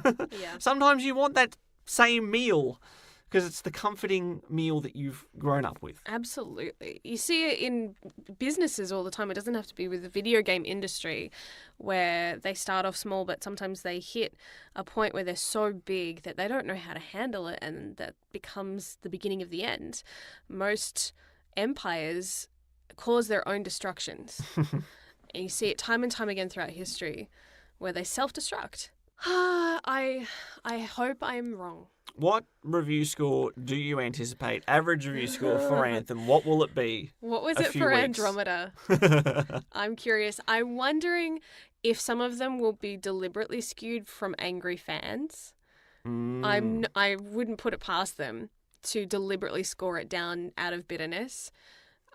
Sometimes you want that same meal because it's the comforting meal that you've grown up with. Absolutely. You see it in businesses all the time. It doesn't have to be with the video game industry where they start off small, but sometimes they hit a point where they're so big that they don't know how to handle it, and that becomes the beginning of the end. Most empires cause their own destructions. And you see it time and time again throughout history where they self-destruct. I hope I'm wrong. What review score do you anticipate? Average review score for Anthem. What will it be? What was it for Andromeda? I'm curious. I'm wondering if some of them will be deliberately skewed from angry fans. I wouldn't put it past them to deliberately score it down out of bitterness.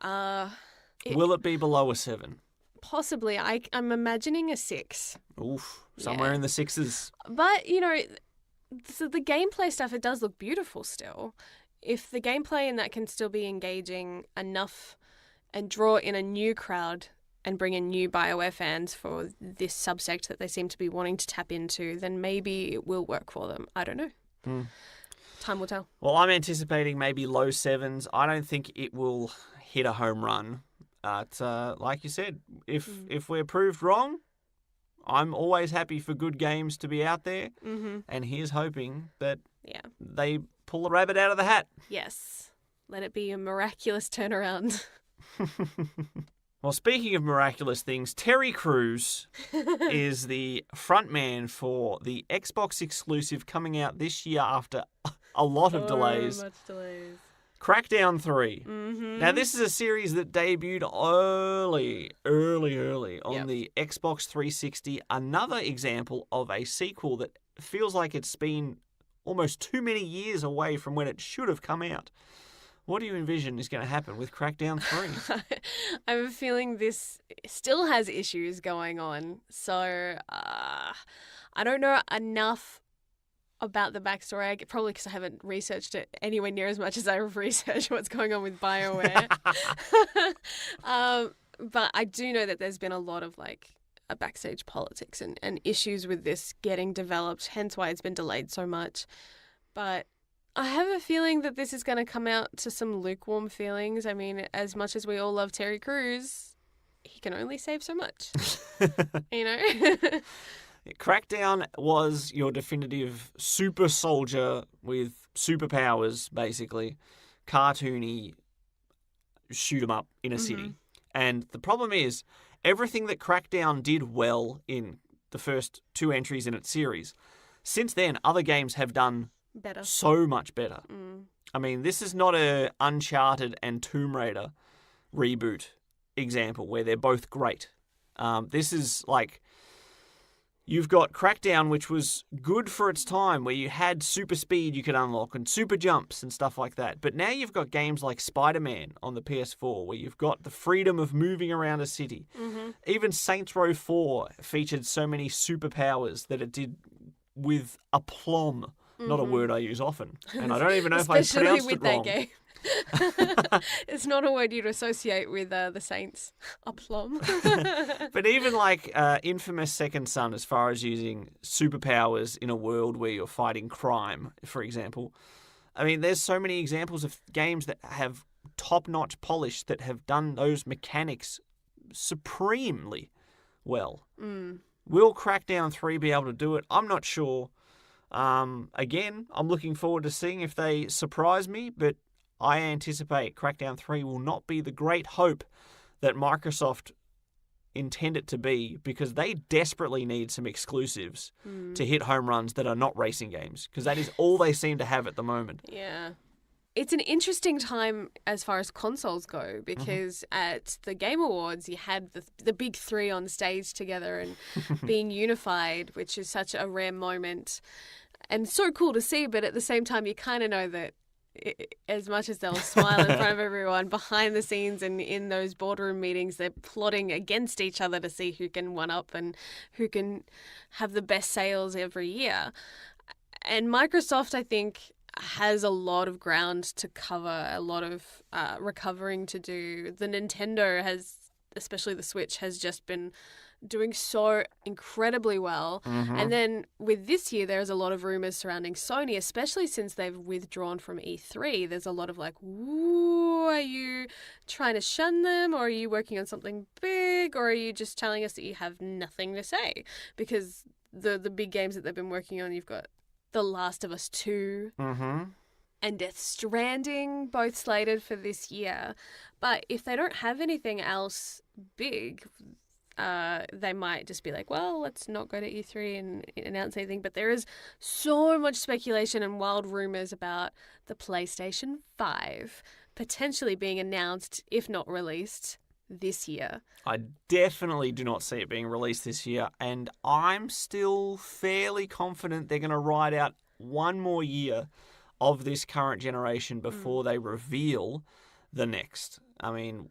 Will it be below a 7? Possibly. I'm imagining a 6. Oof. Somewhere in the 6s. But, so the gameplay stuff, it does look beautiful still. If the gameplay in that can still be engaging enough and draw in a new crowd and bring in new BioWare fans for this subsect that they seem to be wanting to tap into, then maybe it will work for them. I don't know. Time will tell. Well, I'm anticipating maybe low 7s. I don't think it will hit a home run. But like you said, if we're proved wrong, I'm always happy for good games to be out there. And here's hoping that they pull the rabbit out of the hat. Yes. Let it be a miraculous turnaround. Well, speaking of miraculous things, Terry Crews is the frontman for the Xbox exclusive coming out this year after a lot of delays. So much delays. Crackdown 3. Now, this is a series that debuted early on the Xbox 360. Another example of a sequel that feels like it's been almost too many years away from when it should have come out. What do you envision is going to happen with Crackdown 3? I have a feeling this still has issues going on. So I don't know enough about the backstory, probably because I haven't researched it anywhere near as much as I've researched what's going on with BioWare. But I do know that there's been a lot of a backstage politics and issues with this getting developed, hence why it's been delayed so much. But I have a feeling that this is going to come out to some lukewarm feelings. I mean, as much as we all love Terry Crews, he can only save so much. Crackdown was your definitive super soldier with superpowers, basically. Cartoony, shoot 'em up in a city. And the problem is, everything that Crackdown did well in the first 2 entries in its series, since then, other games have done better. So much better. I mean, this is not a Uncharted and Tomb Raider reboot example where they're both great. This is you've got Crackdown, which was good for its time, where you had super speed you could unlock and super jumps and stuff like that. But now you've got games like Spider-Man on the PS4, where you've got the freedom of moving around a city. Even Saints Row 4 featured so many superpowers that it did with aplomb. Not a word I use often. And I don't even know if I Especially pronounced with it wrong. that game. It's not a word you'd associate with the Saints. Aplomb. But even like infamous Second Son, as far as using superpowers in a world where you're fighting crime, for example. I mean, there's so many examples of games that have top-notch polish that have done those mechanics supremely well. Will Crackdown 3 be able to do it? I'm not sure. Again, I'm looking forward to seeing if they surprise me, but I anticipate Crackdown 3 will not be the great hope that Microsoft intend it to be, because they desperately need some exclusives to hit home runs that are not racing games, because that is all they seem to have at the moment. Yeah. It's an interesting time as far as consoles go, because at the Game Awards you had the big three on stage together and being unified, which is such a rare moment and so cool to see. But at the same time, you kind of know that as much as they'll smile in front of everyone, behind the scenes and in those boardroom meetings, they're plotting against each other to see who can one up and who can have the best sales every year. And Microsoft, I think, has a lot of ground to cover, a lot of recovering to do. The Nintendo has, especially the Switch, has just been doing so incredibly well. And then with this year, there's a lot of rumors surrounding Sony, especially since they've withdrawn from E3. There's a lot of like, ooh, are you trying to shun them, or are you working on something big, or are you just telling us that you have nothing to say? Because the big games that they've been working on, you've got The Last of Us 2 and Death Stranding, both slated for this year. But if they don't have anything else big, they might just be like, well, let's not go to E3 and announce anything. But there is so much speculation and wild rumors about the PlayStation 5 potentially being announced, if not released, this year. I definitely do not see it being released this year, and I'm still fairly confident they're going to ride out one more year of this current generation before they reveal the next. I mean,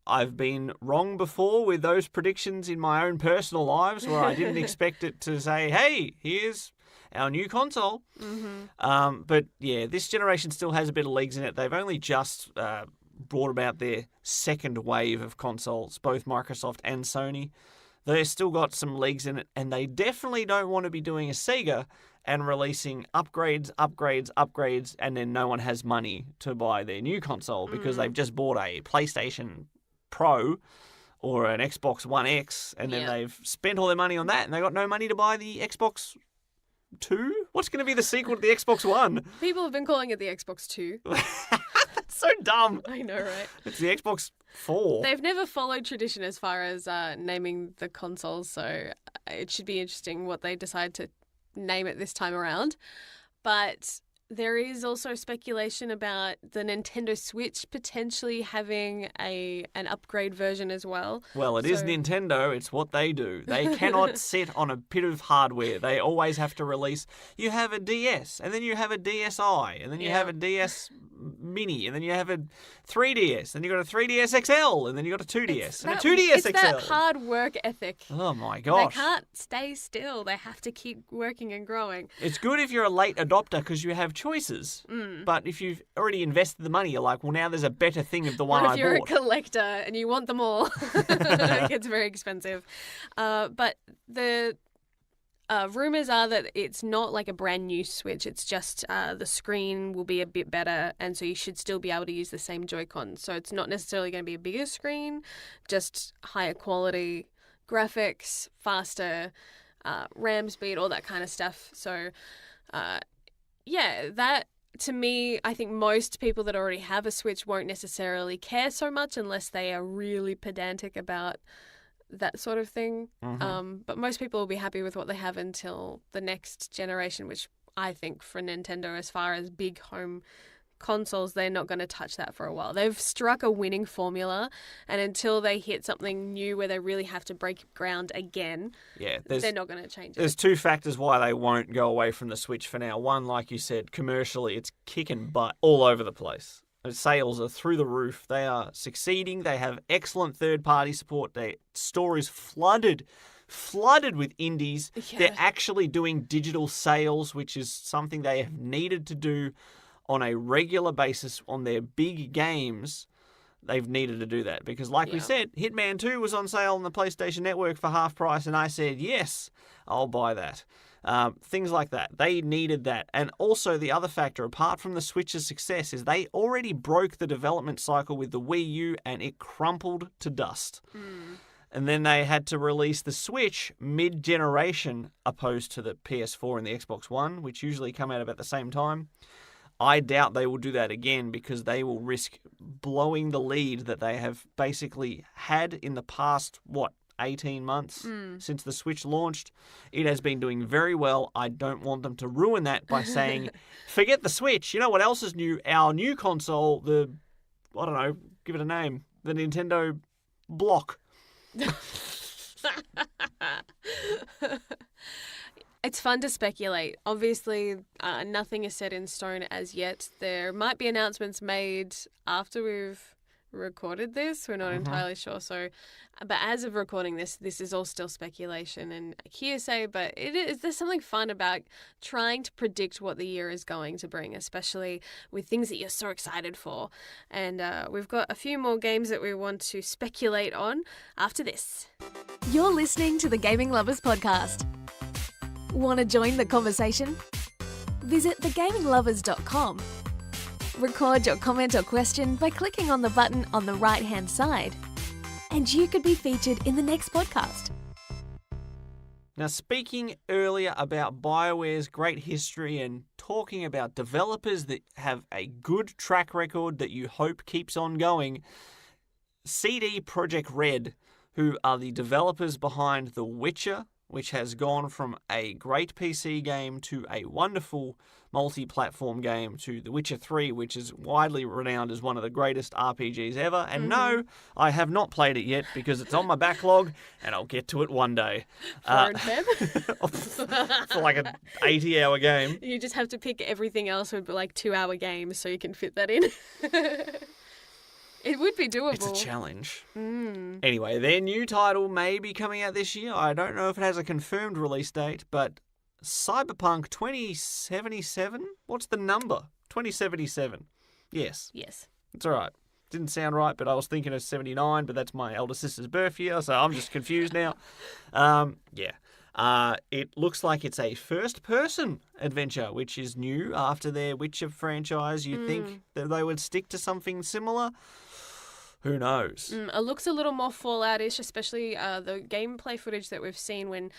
I've been wrong before with those predictions in my own personal lives where I didn't expect it to say, hey, here's our new console. But yeah, this generation still has a bit of legs in it. They've only just brought about their second wave of consoles, both Microsoft and Sony. They've still got some legs in it, and they definitely don't want to be doing a Sega and releasing upgrades, and then no one has money to buy their new console because they've just bought a PlayStation Pro or an Xbox One X, and then they've spent all their money on that, and they got no money to buy the Xbox 2? What's going to be the sequel to the Xbox One? People have been calling it the Xbox 2. That's so dumb. I know, right? It's the Xbox 4. They've never followed tradition as far as naming the consoles, so it should be interesting what they decide to name it this time around. But there is also speculation about the Nintendo Switch potentially having an upgrade version as well. Well, it is Nintendo. It's what they do. They cannot sit on a bit of hardware. They always have to release. You have a DS, and then you have a DSi, and then you have a DS Mini, and then you have a 3DS, and you got a 3DS XL, and then you got a 2DS, and a 2DS it's XL. It's that hard work ethic. Oh my gosh. They can't stay still. They have to keep working and growing. It's good if you're a late adopter because you have choices. But if you've already invested the money, you're like, well, now there's a better thing of the one or I if you're bought. a collector and you want them all, it gets very expensive. But the rumors are that it's not like a brand new Switch. It's just the screen will be a bit better, and so you should still be able to use the same Joy-Con. So it's not necessarily going to be a bigger screen, just higher quality graphics, faster RAM speed, all that kind of stuff. So that, to me, I think most people that already have a Switch won't necessarily care so much unless they are really pedantic about that sort of thing. But most people will be happy with what they have until the next generation, which I think for Nintendo, as far as big home consoles, they're not going to touch that for a while. They've struck a winning formula, and until they hit something new where they really have to break ground again, they're not going to change it. There's two factors why they won't go away from the Switch for now. One, like you said, commercially, it's kicking butt all over the place. Sales are through the roof. They are succeeding. They have excellent third-party support. Their store is flooded flooded with indies. Yeah. They're actually doing digital sales, which is something they have needed to do on a regular basis on their big games. They've needed to do that because, like we Yeah. said, Hitman 2 was on sale on the PlayStation Network for half price, and I said, yes, I'll buy that. Things like that. They needed that. And also the other factor, apart from the Switch's success, is they already broke the development cycle with the Wii U and it crumpled to dust. And then they had to release the Switch mid-generation opposed to the PS4 and the Xbox One, which usually come out about the same time. I doubt they will do that again because they will risk blowing the lead that they have basically had in the past, 18 months since the Switch launched. It has been doing very well. I don't want them to ruin that by saying, forget the Switch. You know what else is new? Our new console, I don't know, give it a name, the Nintendo Block. It's fun to speculate. Obviously, nothing is set in stone as yet. There might be announcements made after we've recorded this. We're not entirely sure. So, but as of recording this is all still speculation and hearsay. But there's something fun about trying to predict what the year is going to bring, especially with things that you're so excited for. And we've got a few more games that we want to speculate on after this. You're listening to the Gaming Lovers Podcast. Want to join the conversation? Visit thegaminglovers.com. Record your comment or question by clicking on the button on the right-hand side. And you could be featured in the next podcast. Now, speaking earlier about BioWare's great history and talking about developers that have a good track record that you hope keeps on going, CD Projekt Red, who are the developers behind The Witcher, which has gone from a great PC game to a wonderful multi-platform game to The Witcher 3, which is widely renowned as one of the greatest RPGs ever. And no, I have not played it yet because it's on my backlog and I'll get to it one day. For For like an 80-hour game. You just have to pick everything else with like 2-hour games so you can fit that in. It would be doable. It's a challenge. Anyway, their new title may be coming out this year. I don't know if it has a confirmed release date, but Cyberpunk 2077? What's the number? 2077. Yes. Yes. It's all right. Didn't sound right, but I was thinking of 79, but that's my elder sister's birth year, so I'm just confused now. It looks like it's a first-person adventure, which is new after their Witcher franchise. You'd think that they would stick to something similar. Who knows? It looks a little more Fallout-ish, especially the gameplay footage that we've seen when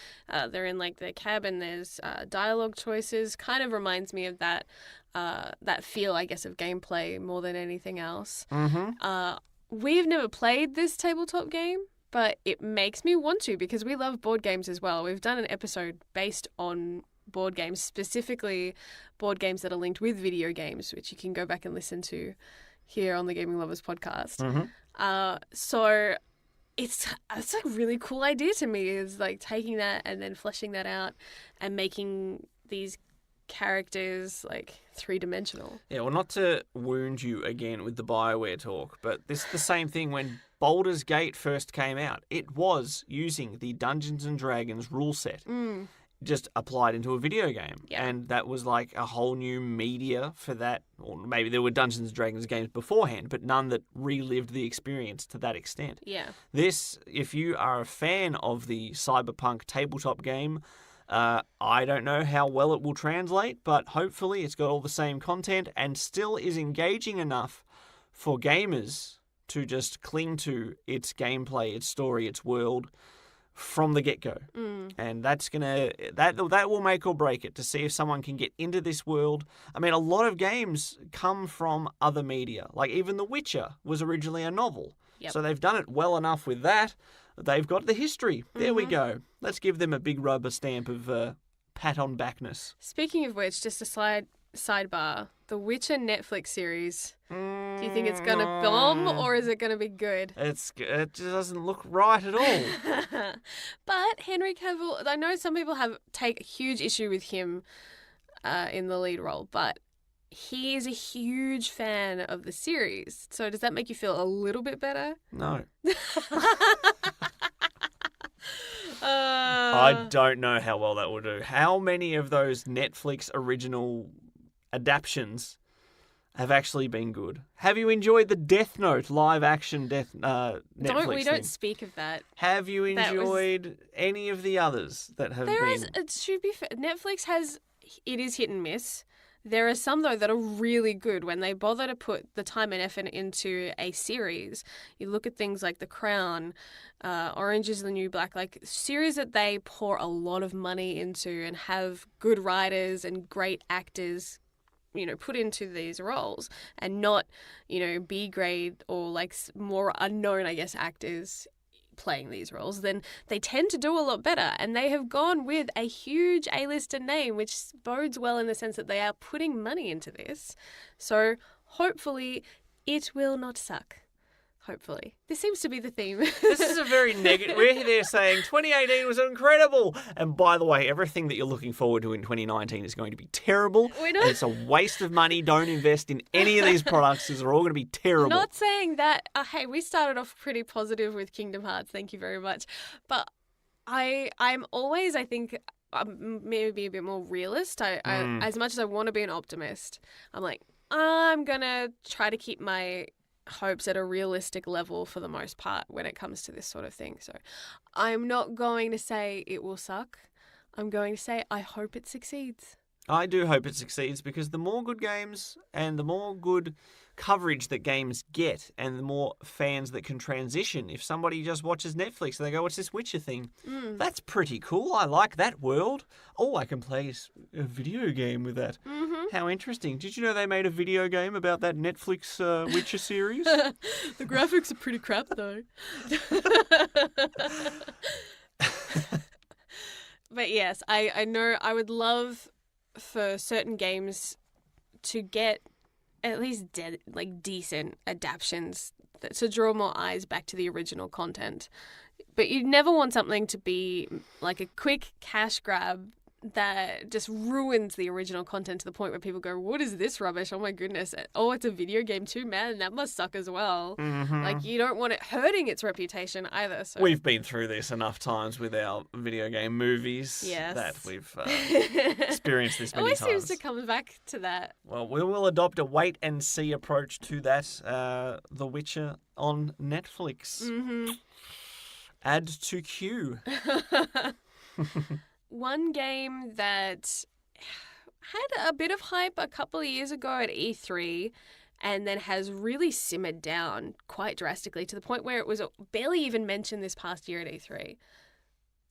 they're in like their cabin. There's dialogue choices. Kind of reminds me of that feel, I guess, of gameplay more than anything else. We've never played this tabletop game, but it makes me want to because we love board games as well. We've done an episode based on board games, specifically board games that are linked with video games, which you can go back and listen to here on the Gaming Lovers podcast. So it's a really cool idea to me, is like taking that and then fleshing that out and making these characters like three-dimensional. Yeah, well, not to wound you again with the BioWare talk, but this is the same thing when Baldur's Gate first came out. It was using the Dungeons & Dragons rule set, just applied into a video game. Yeah. And that was like a whole new media for that. Or maybe there were Dungeons & Dragons games beforehand, but none that relived the experience to that extent. Yeah. This, if you are a fan of the Cyberpunk tabletop game, I don't know how well it will translate, but hopefully it's got all the same content and still is engaging enough for gamers to just cling to its gameplay, its story, its world from the get-go. And that will make or break it to see if someone can get into this world. I mean, a lot of games come from other media. Like even The Witcher was originally a novel. Yep. So they've done it well enough with that. They've got the history. There we go. Let's give them a big rubber stamp of pat on backness. Speaking of which, just a sidebar, the Witcher Netflix series. Do you think it's going to bomb or is it going to be good? It just doesn't look right at all. But Henry Cavill, I know some people take a huge issue with him in the lead role, but he is a huge fan of the series. So does that make you feel a little bit better? No. I don't know how well that will do. How many of those Netflix original adaptions have actually been good? Have you enjoyed the Death Note live action Netflix We don't thing? speak of that. Have you That was- enjoyed any of the others that have There been? is. It should be fair. Netflix has. It is hit and miss. There are some though that are really good when they bother to put the time and effort into a series. You look at things like The Crown, Orange is the New Black, like series that they pour a lot of money into and have good writers and great actors, put into these roles, and not, B grade or like more unknown, I guess, actors playing these roles, then they tend to do a lot better. And they have gone with a huge A-lister name, which bodes well in the sense that they are putting money into this. So hopefully it will not suck. Hopefully. This seems to be the theme. This is a very negative. We're there saying 2018 was incredible. And by the way, everything that you're looking forward to in 2019 is going to be terrible. We're not- And it's a waste of money. Don't invest in any of these products because they're all going to be terrible. Not saying that, hey, we started off pretty positive with Kingdom Hearts. Thank you very much. But I'm always, I think, maybe a bit more realist. I as much as I want to be an optimist, I'm like, I'm going to try to keep my hopes at a realistic level for the most part when it comes to this sort of thing. So I'm not going to say it will suck. I'm going to say I hope it succeeds. I do hope it succeeds because the more good games and the more good coverage that games get and the more fans that can transition. If somebody just watches Netflix and they go, what's this Witcher thing? That's pretty cool. I like that world. Oh, I can play a video game with that. How interesting. Did you know they made a video game about that Netflix Witcher series? The graphics are pretty crap though. But yes, I know I would love for certain games to get at least decent adaptions to draw more eyes back to the original content. But you never want something to be like a quick cash grab that just ruins the original content to the point where people go, what is this rubbish? Oh my goodness. Oh, it's a video game too, man. That must suck as well. Like, you don't want it hurting its reputation either. So We've been through this enough times with our video game movies Yes. that we've experienced this it many always times. seems to come back to that. Well, we will adopt a wait and see approach to that. The Witcher on Netflix. Add to queue. One game that had a bit of hype a couple of years ago at E3 and then has really simmered down quite drastically to the point where it was barely even mentioned this past year at E3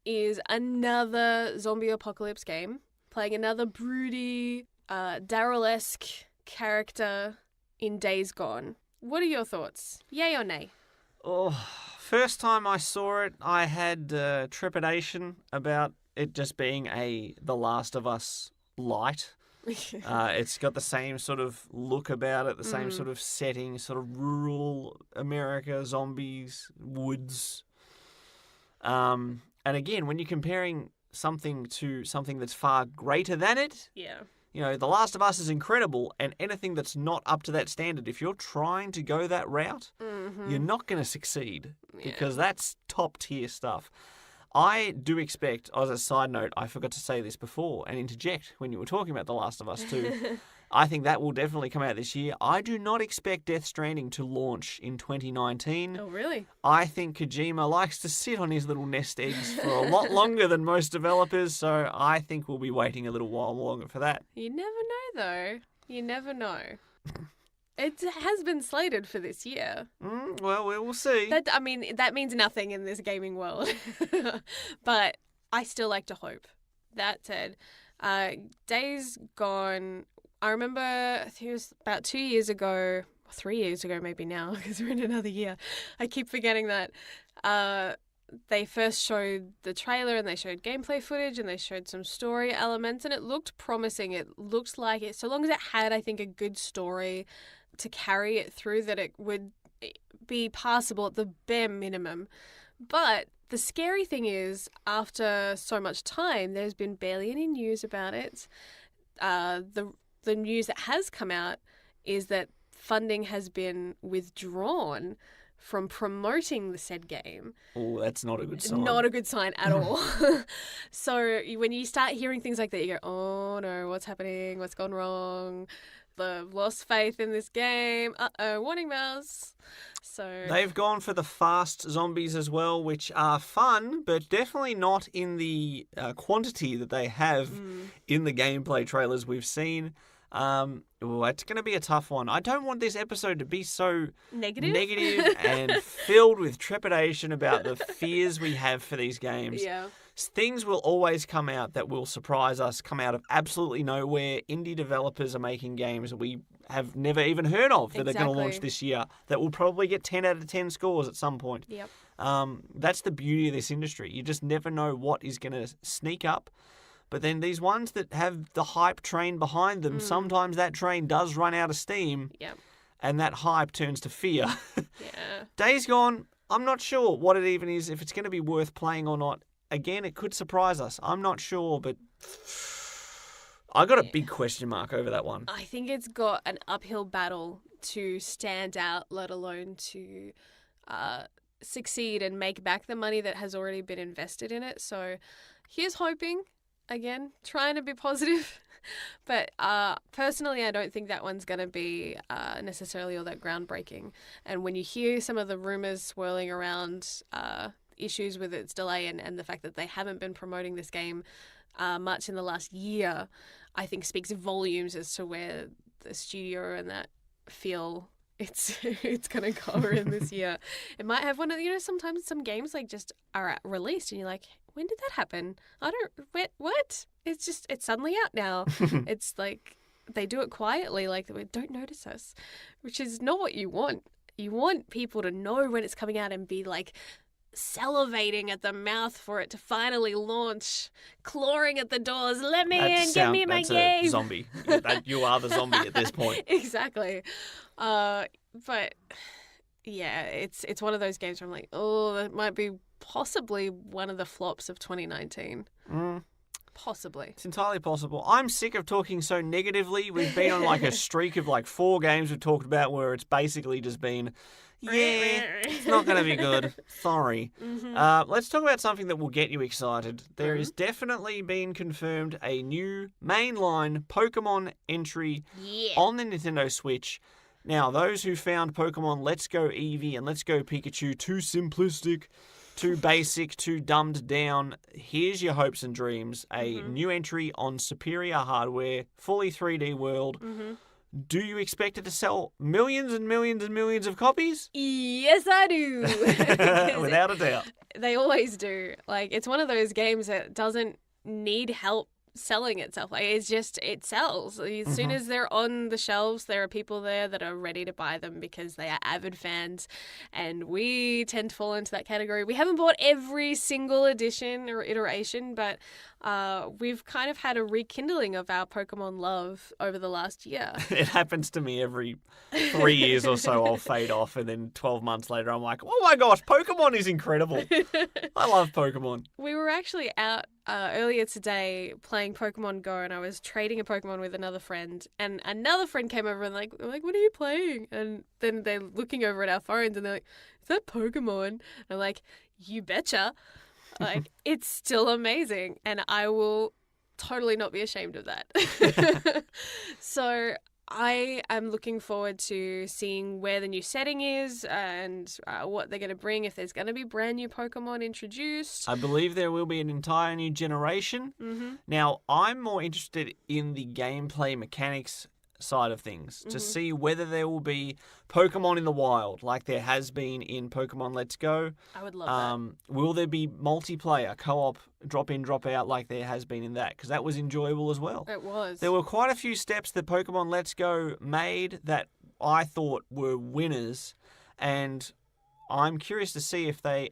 is another zombie apocalypse game, playing another broody, Daryl-esque character in Days Gone. What are your thoughts? Yay or nay? Oh, first time I saw it, I had trepidation about it just being The Last of Us light. It's got the same sort of look about it, the same sort of setting, sort of rural America, zombies, woods. And again, when you're comparing something to something that's far greater than it, Yeah. The Last of Us is incredible, and anything that's not up to that standard, if you're trying to go that route, you're not going to succeed because that's top tier stuff. I do expect, as a side note, I forgot to say this before and interject when you were talking about The Last of Us 2. I think that will definitely come out this year. I do not expect Death Stranding to launch in 2019. Oh, really? I think Kojima likes to sit on his little nest eggs for a lot longer than most developers, so I think we'll be waiting a little while longer for that. You never know, though. You never know. It has been slated for this year. Well, we will see. That means nothing in this gaming world. But I still like to hope. That said, Days Gone, I remember, I think it was about 2 years ago, 3 years ago maybe now, because we're in another year. I keep forgetting that. They first showed the trailer and they showed gameplay footage and they showed some story elements and it looked promising. It looked like it, so long as it had, I think, a good story to carry it through, that it would be passable at the bare minimum. But the scary thing is, after so much time, there's been barely any news about it. The news that has come out is that funding has been withdrawn from promoting the said game. Oh, that's not a good sign. Not a good sign at all. So when you start hearing things like that, you go, oh no, what's happening? What's gone wrong? They've lost faith in this game. Uh-oh, warning bells. So They've gone for the fast zombies as well, which are fun, but definitely not in the quantity that they have in the gameplay trailers we've seen. It's going to be a tough one. I don't want this episode to be so negative and filled with trepidation about the fears we have for these games. yeah. Things will always come out that will surprise us, come out of absolutely nowhere. Indie developers are making games that we have never even heard of that are going to launch this year that will probably get 10 out of 10 scores at some point. Yep. That's the beauty of this industry. You just never know what is going to sneak up. But then these ones that have the hype train behind them, sometimes that train does run out of steam. Yep. And that hype turns to fear. Yeah. Days Gone, I'm not sure what it even is, if it's going to be worth playing or not. Again, it could surprise us. I'm not sure, but I got a big question mark over that one. I think it's got an uphill battle to stand out, let alone to succeed and make back the money that has already been invested in it. So here's hoping, again, trying to be positive. But personally, I don't think that one's going to be necessarily all that groundbreaking. And when you hear some of the rumors swirling around issues with its delay and the fact that they haven't been promoting this game much in the last year, I think speaks volumes as to where the studio and that feel it's going to go in this year. It might have one of, sometimes some games like just are released and you're like, when did that happen? What? It's suddenly out now. It's like they do it quietly, like they don't notice us, which is not what you want. You want people to know when it's coming out and be like salivating at the mouth for it to finally launch, clawing at the doors. Let me in, get me my game. A zombie. You are the zombie at this point. Exactly. But yeah, it's one of those games where I'm like, oh, that might be possibly one of the flops of 2019. Possibly. It's entirely possible. I'm sick of talking so negatively. We've been on like a streak of like 4 games we've talked about where it's basically just been, it's not going to be good. Sorry. Let's talk about something that will get you excited. There is definitely been confirmed a new mainline Pokemon entry on the Nintendo Switch. Now, those who found Pokemon Let's Go Eevee and Let's Go Pikachu too simplistic, too basic, too dumbed down, here's your hopes and dreams. A new entry on superior hardware, fully 3D world. Do you expect it to sell millions and millions and millions of copies? Yes, I do. Without a doubt. They always do. Like, it's one of those games that doesn't need help selling itself. Like, it sells. As soon as they're on the shelves, there are people there that are ready to buy them because they are avid fans, and we tend to fall into that category. We haven't bought every single edition or iteration, but we've kind of had a rekindling of our Pokemon love over the last year. It happens to me every 3 years or so. I'll fade off, and then 12 months later I'm like, oh my gosh, Pokemon is incredible. I love Pokemon. We were actually out earlier today playing Pokemon Go, and I was trading a Pokemon with another friend, and another friend came over and like, what are you playing? And then they're looking over at our phones and they're like, is that Pokemon? And I'm like, you betcha. Like, it's still amazing, and I will totally not be ashamed of that. So I am looking forward to seeing where the new setting is and what they're going to bring, if there's going to be brand new Pokemon introduced. I believe there will be an entire new generation. Now, I'm more interested in the gameplay mechanics side of things to see whether there will be Pokemon in the wild like there has been in Pokemon Let's Go. I would love that. Will there be multiplayer, co-op, drop in, drop out like there has been in that? Because that was enjoyable as well. It was. There were quite a few steps that Pokemon Let's Go made that I thought were winners, and I'm curious to see if they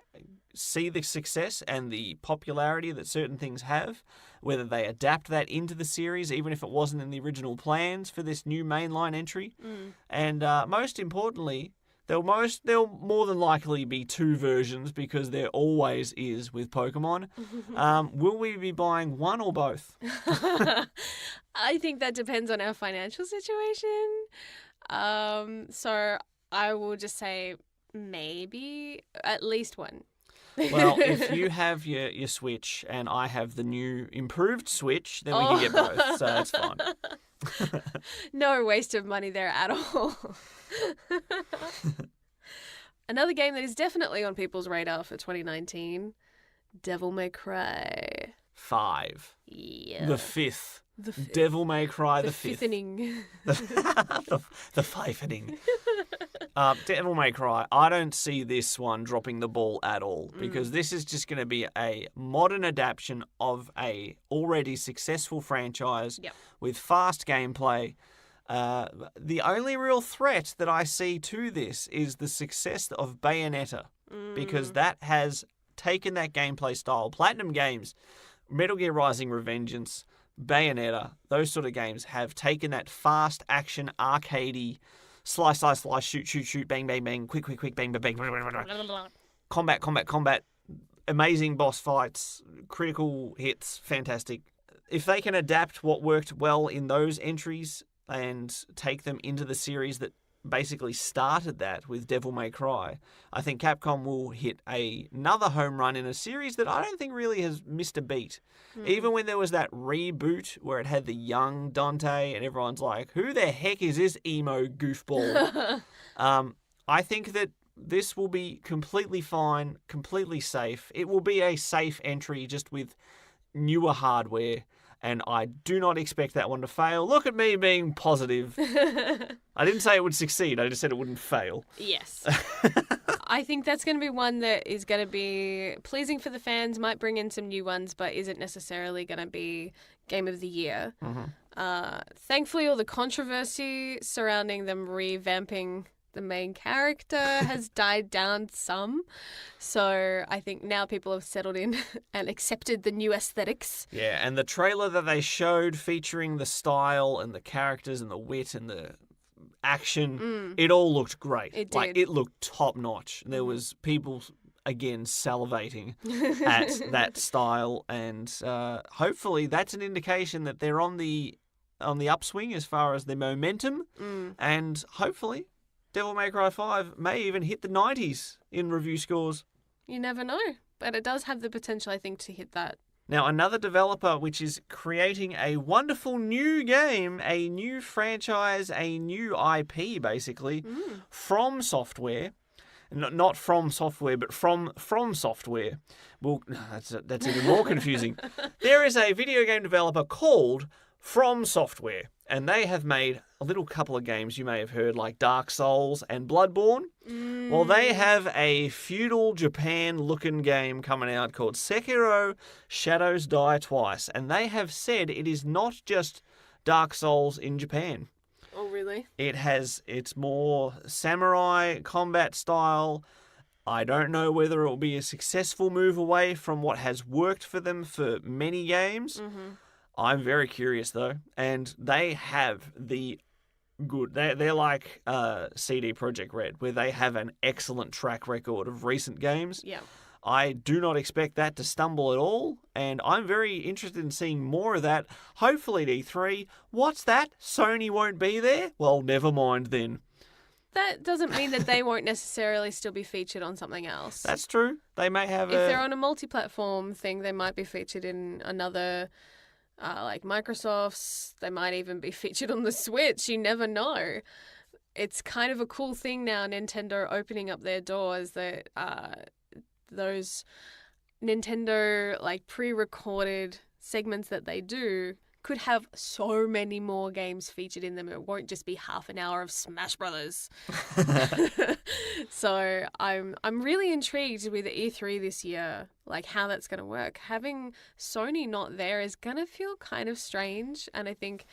see the success and the popularity that certain things have, whether they adapt that into the series, even if it wasn't in the original plans for this new mainline entry. And most importantly, there'll more than likely be 2 versions, because there always is with Pokemon. Will we be buying one or both? I think that depends on our financial situation. So I will just say Maybe at least one. Well, if you have your Switch and I have the new improved Switch, then we can get both, so it's fine. No waste of money there at all. Another game that is definitely on people's radar for 2019, Devil May Cry. 5. Yeah. The fifth. The fifth. Devil May Cry the fifth. Fifthening. the fifthening. Devil May Cry. I don't see this one dropping the ball at all because this is just going to be a modern adaptation of a already successful franchise with fast gameplay. The only real threat that I see to this is the success of Bayonetta because that has taken that gameplay style. Platinum Games, Metal Gear Rising Revengeance, Bayonetta, those sort of games have taken that fast action, arcadey, slice, shoot, bang, bang, bang, quick, bang, bang, bang, combat, amazing boss fights, critical hits, fantastic. If they can adapt what worked well in those entries and take them into the series that basically started that with Devil May Cry, I think Capcom will hit another home run in a series that I don't think really has missed a beat. Even when there was that reboot where it had the young Dante and everyone's like, who the heck is this emo goofball? I think that this will be completely fine, completely safe. It will be a safe entry just with newer hardware. And I do not expect that one to fail. Look at me being positive. I didn't say it would succeed. I just said it wouldn't fail. Yes. I think that's going to be one that is going to be pleasing for the fans, might bring in some new ones, but isn't necessarily going to be Game of the Year. Thankfully, all the controversy surrounding them revamping the main character has died down some. So I think now people have settled in and accepted the new aesthetics. Yeah, and the trailer that they showed featuring the style and the characters and the wit and the action, it all looked great. It did. Like, it looked top notch. There was people, again, salivating at that style, and hopefully that's an indication that they're on the upswing as far as their momentum, and hopefully Devil May Cry 5 may even hit the 90s in review scores. You never know, but it does have the potential, I think, to hit that. Now, another developer which is creating a wonderful new game, a new franchise, a new IP, basically, From Software. Not From Software, but from Software. Well, that's even more confusing. There is a video game developer called From Software, and they have made a little couple of games you may have heard, like Dark Souls and Bloodborne. Well, they have a feudal Japan-looking game coming out called Sekiro Shadows Die Twice, and they have said it is not just Dark Souls in Japan. Oh, really? It's more samurai combat style. I don't know whether it will be a successful move away from what has worked for them for many games. I'm very curious, though. And they have the good... They're like CD Projekt Red, where they have an excellent track record of recent games. Yeah. I do not expect that to stumble at all, and I'm very interested in seeing more of that. Hopefully at E3. What's that? Sony won't be there? Well, never mind then. That doesn't mean that they won't necessarily still be featured on something else. That's true. They may have If they're on a multi-platform thing, they might be featured in another... like Microsoft's, they might even be featured on the Switch. You never know. It's kind of a cool thing now, Nintendo opening up their doors, that those Nintendo like pre-recorded segments that they do could have so many more games featured in them. It won't just be half an hour of Smash Brothers. So I'm really intrigued with E3 this year, like how that's going to work. Having Sony not there is going to feel kind of strange, and I think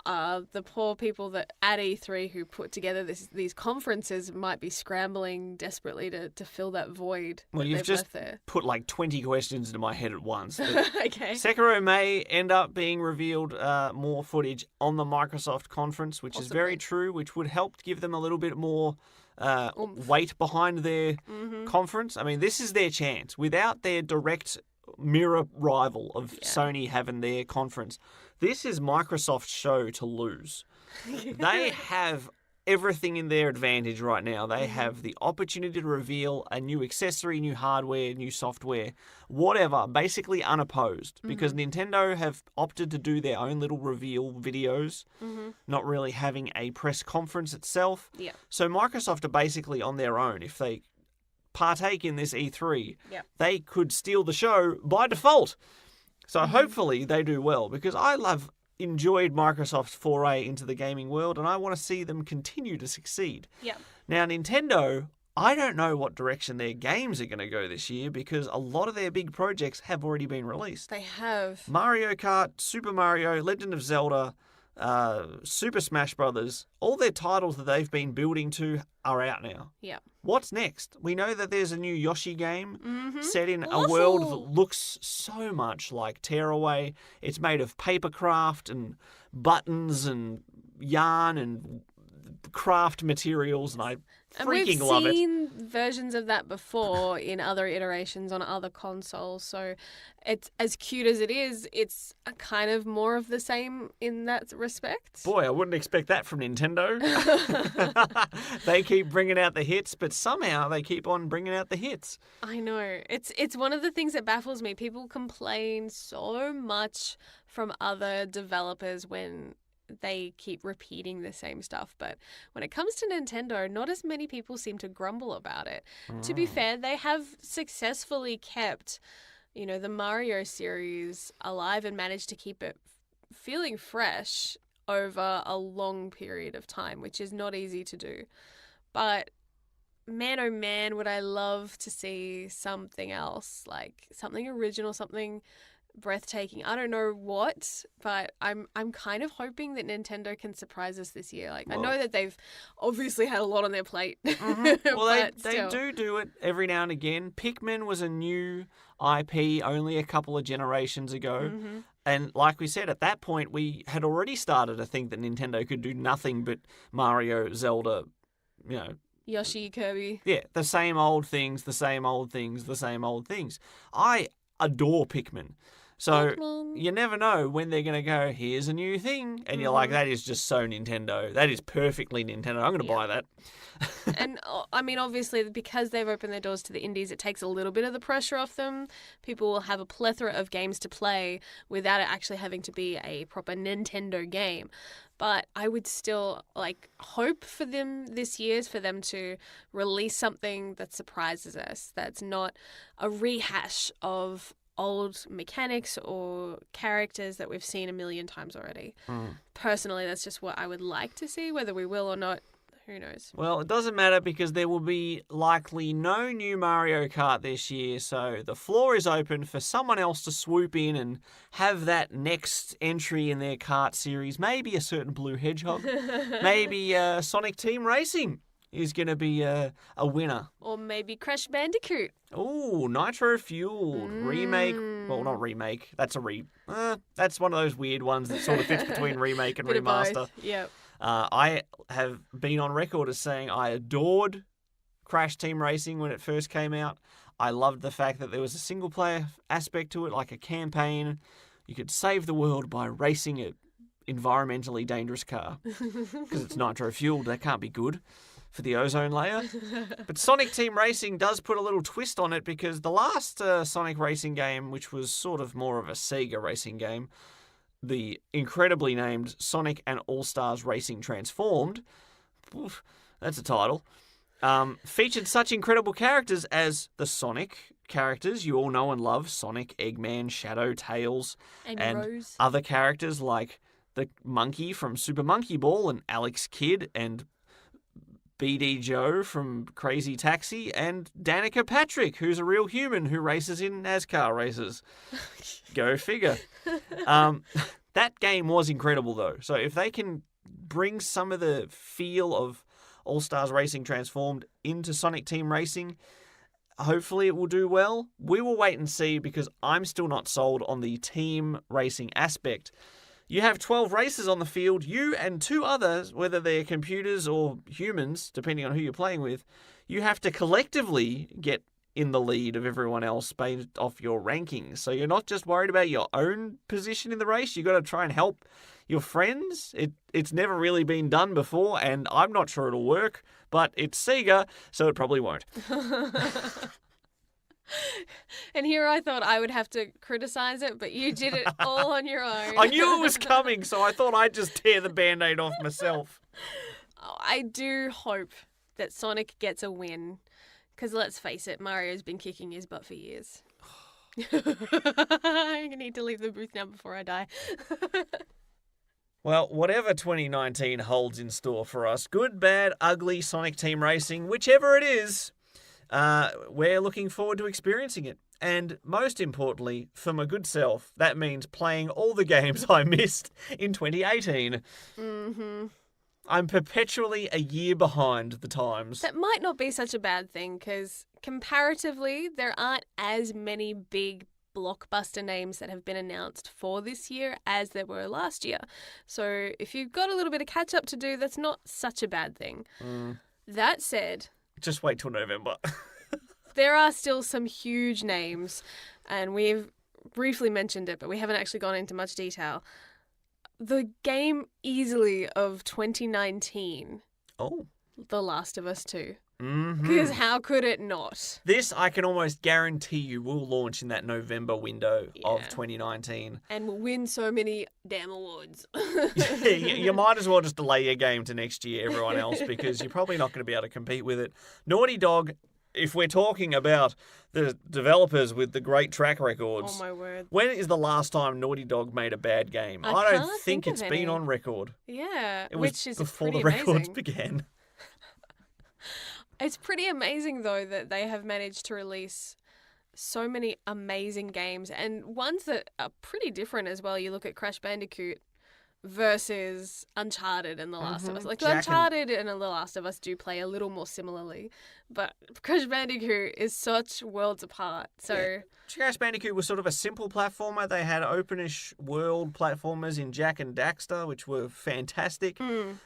the poor people that at E3 who put together these conferences might be scrambling desperately to fill that void. Well, that you've they've just left there. put like 20 questions into my head at once. Okay. Sekiro may end up being revealed more footage on the Microsoft conference, which is very true, which would help give them a little bit more weight behind their conference. I mean, this is their chance. Without their direct mirror rival of Sony having their conference, this is Microsoft's show to lose. They have everything in their advantage right now. They have the opportunity to reveal a new accessory, new hardware, new software, whatever, basically unopposed. Because Nintendo have opted to do their own little reveal videos, not really having a press conference itself. Yeah. So Microsoft are basically on their own. If they partake in this E3, they could steal the show by default. So hopefully they do well, because I enjoyed Microsoft's foray into the gaming world, and I want to see them continue to succeed. Yeah. Now, Nintendo, I don't know what direction their games are going to go this year, because a lot of their big projects have already been released. They have. Mario Kart, Super Mario, Legend of Zelda, Super Smash Brothers, all their titles that they've been building to are out now. Yeah. What's next? We know that there's a new Yoshi game set in a world that looks so much like Tearaway. It's made of papercraft and buttons and yarn and craft materials, and I freaking love it. And we've seen versions of that before in other iterations on other consoles, so it's as cute as it is, it's a kind of more of the same in that respect. Boy, I wouldn't expect that from Nintendo. They keep bringing out the hits, but somehow they keep on bringing out the hits. I know. It's one of the things that baffles me. People complain so much from other developers when they keep repeating the same stuff, but when it comes to Nintendo, not as many people seem to grumble about it. To be fair, they have successfully kept, the Mario series alive and managed to keep it feeling fresh over a long period of time, which is not easy to do. But man, oh man, would I love to see something else, like something original, something breathtaking. I don't know what, but I'm kind of hoping that Nintendo can surprise us this year. I know that they've obviously had a lot on their plate. Well, they do it every now and again. Pikmin was a new IP only a couple of generations ago. And like we said, at that point, we had already started to think that Nintendo could do nothing but Mario, Zelda, Yoshi, Kirby. Yeah, the same old things, the same old things, the same old things. I adore Pikmin. So you never know when they're going to go, here's a new thing. And you're like, that is just so Nintendo. That is perfectly Nintendo. I'm going to buy that. And I mean, obviously, because they've opened their doors to the indies, it takes a little bit of the pressure off them. People will have a plethora of games to play without it actually having to be a proper Nintendo game. But I would still hope for them this year for them to release something that surprises us, that's not a rehash of old mechanics or characters that we've seen a million times already. Personally, that's just what I would like to see. Whether we will or not, who knows? Well, it doesn't matter, because there will be likely no new Mario Kart this year, so the floor is open for someone else to swoop in and have that next entry in their kart series. Maybe a certain Blue Hedgehog. Maybe Sonic Team Racing is going to be a winner. Or maybe Crash Bandicoot. Ooh, Nitro Fueled remake. Well, not remake. That's that's one of those weird ones that sort of fits between remake and Bit remaster. of both. Yep. I have been on record as saying I adored Crash Team Racing when it first came out. I loved the fact that there was a single player aspect to it, like a campaign. You could save the world by racing an environmentally dangerous car. Because it's nitro fueled, that can't be good for the ozone layer. But Sonic Team Racing does put a little twist on it, because the last Sonic racing game, which was sort of more of a Sega racing game, the incredibly named Sonic and All-Stars Racing Transformed, oof, that's a title, featured such incredible characters as the Sonic characters you all know and love, Sonic, Eggman, Shadow, Tails, and Rose. Other characters like the monkey from Super Monkey Ball and Alex Kidd and BD Joe from Crazy Taxi and Danica Patrick, who's a real human who races in NASCAR races. Go figure. That game was incredible, though. So if they can bring some of the feel of All-Stars Racing Transformed into Sonic Team Racing, hopefully it will do well. We will wait and see, because I'm still not sold on the team racing aspect. You have 12 racers on the field. You and two others, whether they're computers or humans, depending on who you're playing with, you have to collectively get in the lead of everyone else based off your rankings. So you're not just worried about your own position in the race. You got to try and help your friends. It's never really been done before, and I'm not sure it'll work, but it's Sega, so it probably won't. And here I thought I would have to criticize it, but you did it all on your own. I knew it was coming, so I thought I'd just tear the Band-Aid off myself. I do hope that Sonic gets a win, because let's face it, Mario's been kicking his butt for years. I need to leave the booth now before I die. Well, whatever 2019 holds in store for us, good, bad, ugly Sonic Team Racing, whichever it is, we're looking forward to experiencing it. And most importantly, for my good self, that means playing all the games I missed in 2018. Mm-hmm. I'm perpetually a year behind the times. That might not be such a bad thing, because comparatively, there aren't as many big blockbuster names that have been announced for this year as there were last year. So if you've got a little bit of catch up to do, that's not such a bad thing. That said, Just wait till November. there are still some huge names, and we've briefly mentioned it, but we haven't actually gone into much detail. The game easily of 2019, Oh. The Last of Us 2. Mm-hmm. Because how could it not? This, I can almost guarantee you, will launch in that November window of Yeah. 2019. And will win so many damn awards. You might as well just delay your game to next year, everyone else, because you're probably not going to be able to compete with it. Naughty Dog, if we're talking about the developers with the great track records, Oh my word. when is the last time Naughty Dog made a bad game? I I don't can't think think it's of been any. on record. Yeah, It was which is before pretty the records amazing. began. It's pretty amazing, though, that they have managed to release so many amazing games, and ones that are pretty different as well. You look at Crash Bandicoot versus Uncharted and The Last of Us. Like, Jack and- Uncharted and The Last of Us do play a little more similarly, but Crash Bandicoot is such worlds apart. So, Crash Bandicoot was sort of a simple platformer. They had openish world platformers in Jack and Daxter, which were fantastic.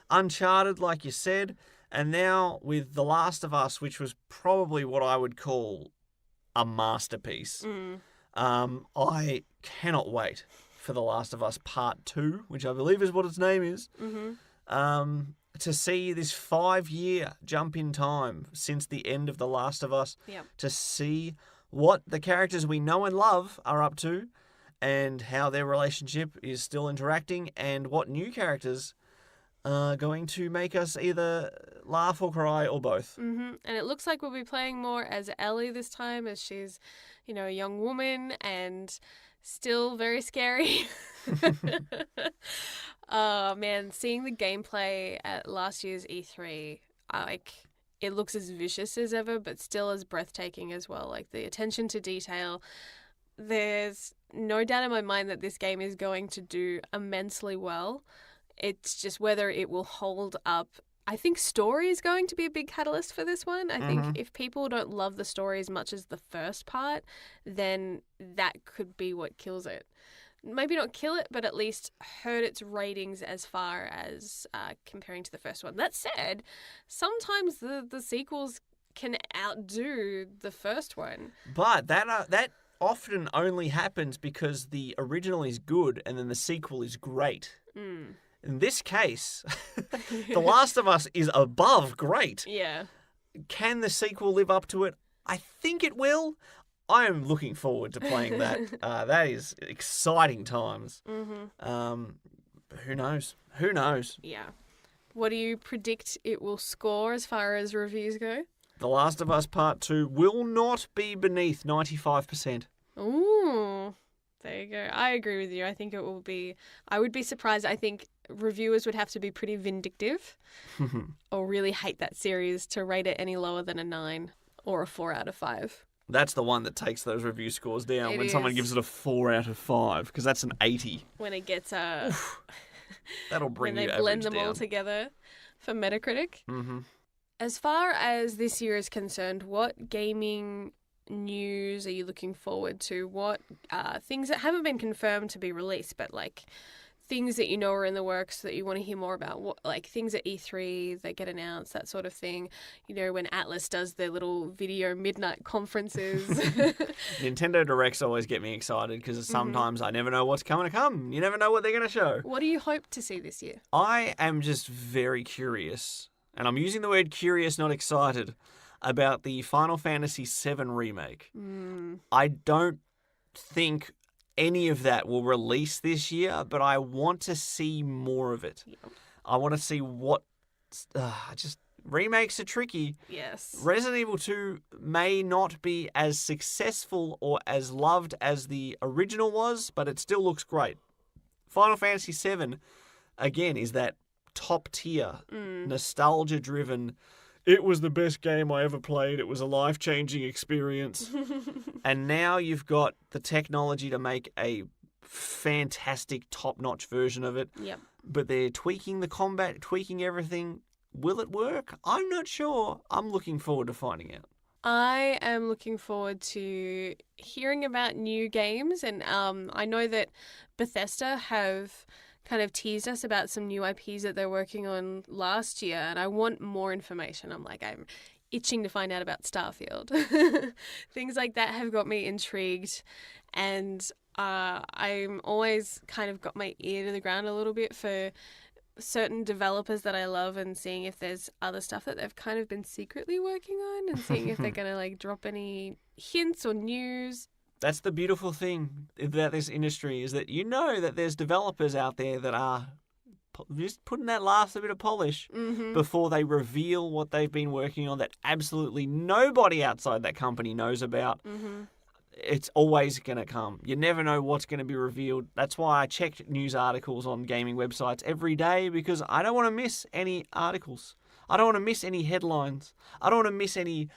Uncharted, like you said. And now with The Last of Us, which was probably what I would call a masterpiece. I cannot wait for The Last of Us Part 2, which I believe is what its name is. To see this 5-year jump in time since the end of The Last of Us. Yep. To see what the characters we know and love are up to and how their relationship is still interacting and what new characters are going to make us either laugh or cry or both. And it looks like we'll be playing more as Ellie this time, as she's, a young woman and still very scary. Oh man, seeing the gameplay at last year's E3, it looks as vicious as ever, but still as breathtaking as well. Like, the attention to detail. There's no doubt in my mind that this game is going to do immensely well. It's just whether it will hold up. I think story is going to be a big catalyst for this one. I think if people don't love the story as much as the first part, then that could be what kills it. Maybe not kill it, but at least hurt its ratings as far as comparing to the first one. That said, sometimes the sequels can outdo the first one. But that often only happens because the original is good and then the sequel is great. In this case, The Last of Us is above great. Yeah. Can the sequel live up to it? I think it will. I am looking forward to playing that. That is exciting times. Who knows? Who knows? Yeah. What do you predict it will score as far as reviews go? The Last of Us Part 2 will not be beneath 95%. Ooh. There you go. I agree with you. I think it will be... I would be surprised. I think reviewers would have to be pretty vindictive or really hate that series to rate it any lower than a 9 or a 4 out of 5. That's the one that takes those review scores down It when someone is. gives it a 4 out of 5, because that's an 80. When it gets That'll bring when you they average blend them down. all together for Metacritic. Mm-hmm. As far as this year is concerned, what gaming news are you looking forward to? What things that haven't been confirmed to be released, but like things that you know are in the works that you want to hear more about, what, like things at E3 that get announced, that sort of thing. You know, when Atlas does their little video midnight conferences. Nintendo Directs always get me excited because sometimes I never know what's coming to come. You never know what they're going to show. What do you hope to see this year? I am just very curious, and I'm using the word curious, not excited, about the Final Fantasy VII remake. I don't think any of that will release this year, but I want to see more of it. Yep. I want to see what... remakes are tricky. Yes. Resident Evil 2 may not be as successful or as loved as the original was, but it still looks great. Final Fantasy VII, again, is that top-tier, nostalgia-driven... It was the best game I ever played. It was a life-changing experience. And now you've got the technology to make a fantastic, top-notch version of it. Yep. But they're tweaking the combat, tweaking everything. Will it work? I'm not sure. I'm looking forward to finding out. I am looking forward to hearing about new games. And I know that Bethesda have kind of teased us about some new IPs that they're working on last year, and I want more information. I'm itching to find out about Starfield. Things like that have got me intrigued, and I'm always kind of got my ear to the ground a little bit for certain developers that I love and seeing if there's other stuff that they've kind of been secretly working on and seeing if they're going to like drop any hints or news. That's the beautiful thing about this industry, is that you know that there's developers out there that are just putting that last bit of polish before they reveal what they've been working on that absolutely nobody outside that company knows about. It's always going to come. You never know what's going to be revealed. That's why I check news articles on gaming websites every day, because I don't want to miss any articles. I don't want to miss any headlines. I don't want to miss any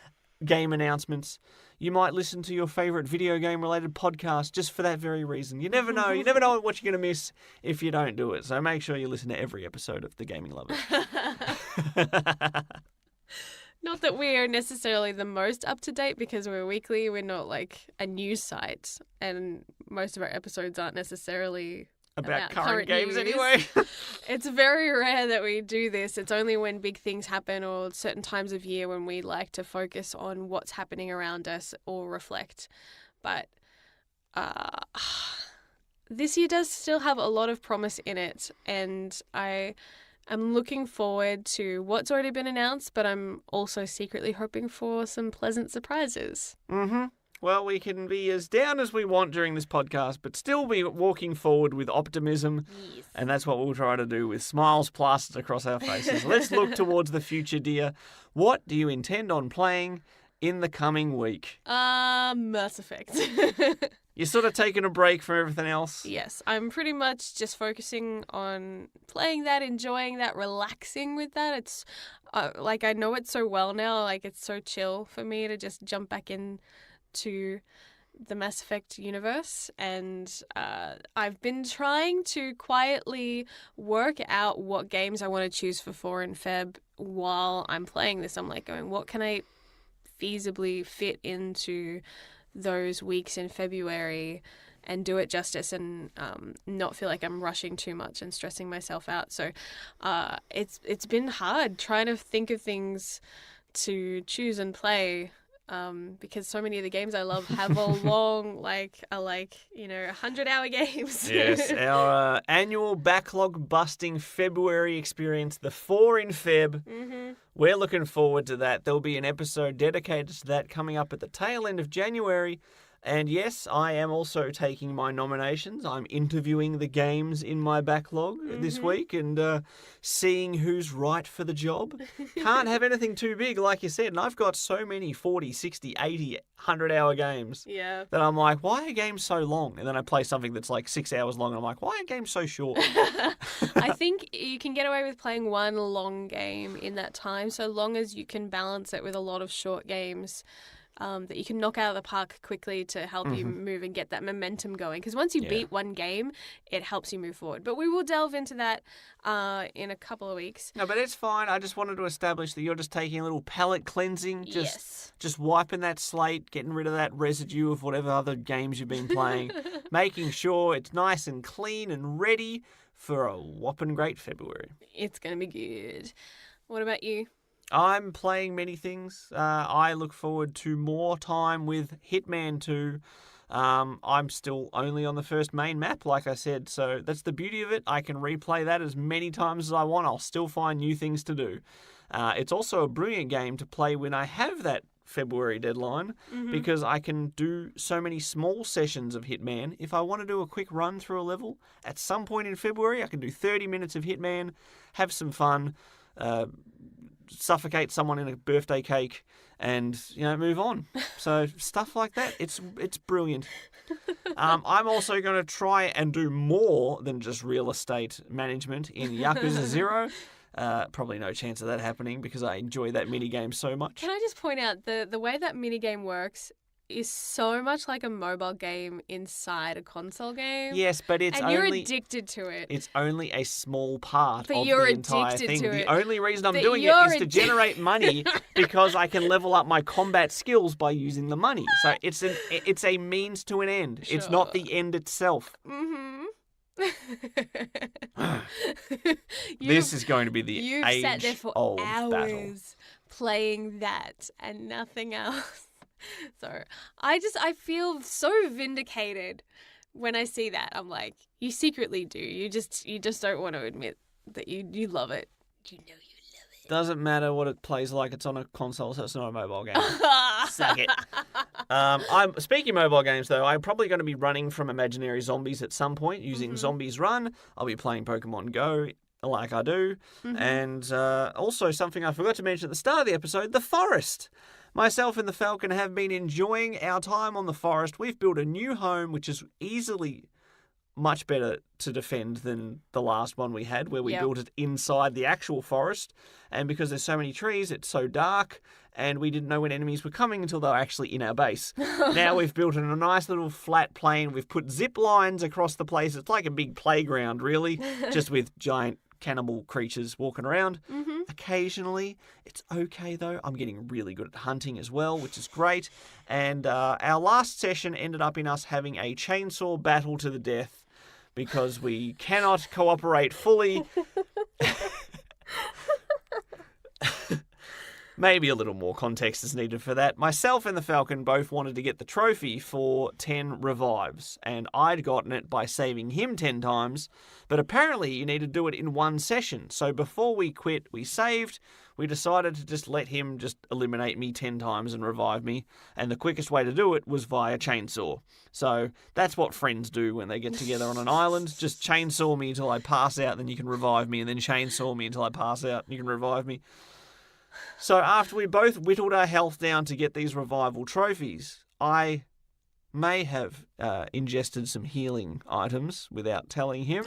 game announcements. You might listen to your favourite video game related podcast just for that very reason. You never know. You never know what you're going to miss if you don't do it. So make sure you listen to every episode of The Gaming Lovers. Not that we're necessarily the most up to date because we're weekly. We're not like a news site, and most of our episodes aren't necessarily about current games news. anyway. It's very rare that we do this. It's only when big things happen or certain times of year when we like to focus on what's happening around us or reflect. But this year does still have a lot of promise in it, and I'm looking forward to what's already been announced, but I'm also secretly hoping for some pleasant surprises. Well, we can be as down as we want during this podcast, but still be walking forward with optimism. Yes. And that's what we'll try to do with smiles plastered across our faces. Let's look towards the future, dear. What do you intend on playing in the coming week? Mass Effect. You're sort of taking a break from everything else? Yes, I'm pretty much just focusing on playing that, enjoying that, relaxing with that. It's I know it so well now. Like, it's so chill for me to just jump back in to the Mass Effect universe, and I've been trying to quietly work out what games I want to choose for 4 in Feb while I'm playing this. I'm like going, what can I feasibly fit into those weeks in February and do it justice and not feel like I'm rushing too much and stressing myself out. So it's been hard trying to think of things to choose and play, because so many of the games I love have a long, 100-hour games. Yes, our annual backlog-busting February experience, the 4 in Feb. We're looking forward to that. There'll be an episode dedicated to that coming up at the tail end of January. And yes, I am also taking my nominations. I'm interviewing the games in my backlog this week and seeing who's right for the job. Can't have anything too big, like you said. And I've got so many 40, 60, 80, 100-hour games that I'm like, why are games so long? And then I play something that's like 6 hours long and I'm like, why are games so short? I think you can get away with playing one long game in that time, so long as you can balance it with a lot of short games. That you can knock out of the park quickly to help you move and get that momentum going. Because once you beat one game, it helps you move forward. But we will delve into that in a couple of weeks. No, but it's fine. I just wanted to establish that you're just taking a little palate cleansing. Just wiping that slate, getting rid of that residue of whatever other games you've been playing, making sure it's nice and clean and ready for a whopping great February. It's going to be good. What about you? I'm playing many things. I look forward to more time with Hitman 2. I'm still only on the first main map, like I said, so that's the beauty of it. I can replay that as many times as I want. I'll still find new things to do. It's also a brilliant game to play when I have that February deadline because I can do so many small sessions of Hitman. If I want to do a quick run through a level, at some point in February, I can do 30 minutes of Hitman, have some fun, suffocate someone in a birthday cake, and move on. So stuff like that, it's brilliant. I'm also going to try and do more than just real estate management in Yakuza 0. Probably no chance of that happening because I enjoy that minigame so much. Can I just point out the way that minigame works is so much like a mobile game inside a console game. Yes, but you're addicted to it. It's only a small part But of you're the entire addicted thing. to The it. only reason I'm But doing it you're is to generate money because I can level up my combat skills by using the money. So it's a means to an end. It's not the end itself. This is going to be the You've sat there for age-old hours battle. playing that and nothing else. So I feel so vindicated when I see that. I'm like, you secretly do. You just don't want to admit that you love it. You know you love it. Doesn't matter what it plays like. It's on a console, so it's not a mobile game. Suck it. I'm speaking mobile games though. I'm probably going to be running from imaginary zombies at some point using Zombies Run. I'll be playing Pokemon Go like I do, and also something I forgot to mention at the start of the episode: the forest. Myself and the Falcon have been enjoying our time on the forest. We've built a new home, which is easily much better to defend than the last one we had, where we built it inside the actual forest. And because there's so many trees, it's so dark, and we didn't know when enemies were coming until they were actually in our base. Now we've built in a nice little flat plain. We've put zip lines across the place. It's like a big playground, really, just with giant cannibal creatures walking around. Occasionally, it's okay though. I'm getting really good at hunting as well, which is great. And our last session ended up in us having a chainsaw battle to the death because we cannot cooperate fully. Maybe a little more context is needed for that. Myself and the Falcon both wanted to get the trophy for 10 revives, and I'd gotten it by saving him 10 times, but apparently you need to do it in one session. So before we quit, we saved. We decided to just let him just eliminate me 10 times and revive me, and the quickest way to do it was via chainsaw. So that's what friends do when they get together on an island. Just chainsaw me until I pass out, then you can revive me, and then chainsaw me until I pass out, and you can revive me. So after we both whittled our health down to get these revival trophies, I may have ingested some healing items without telling him,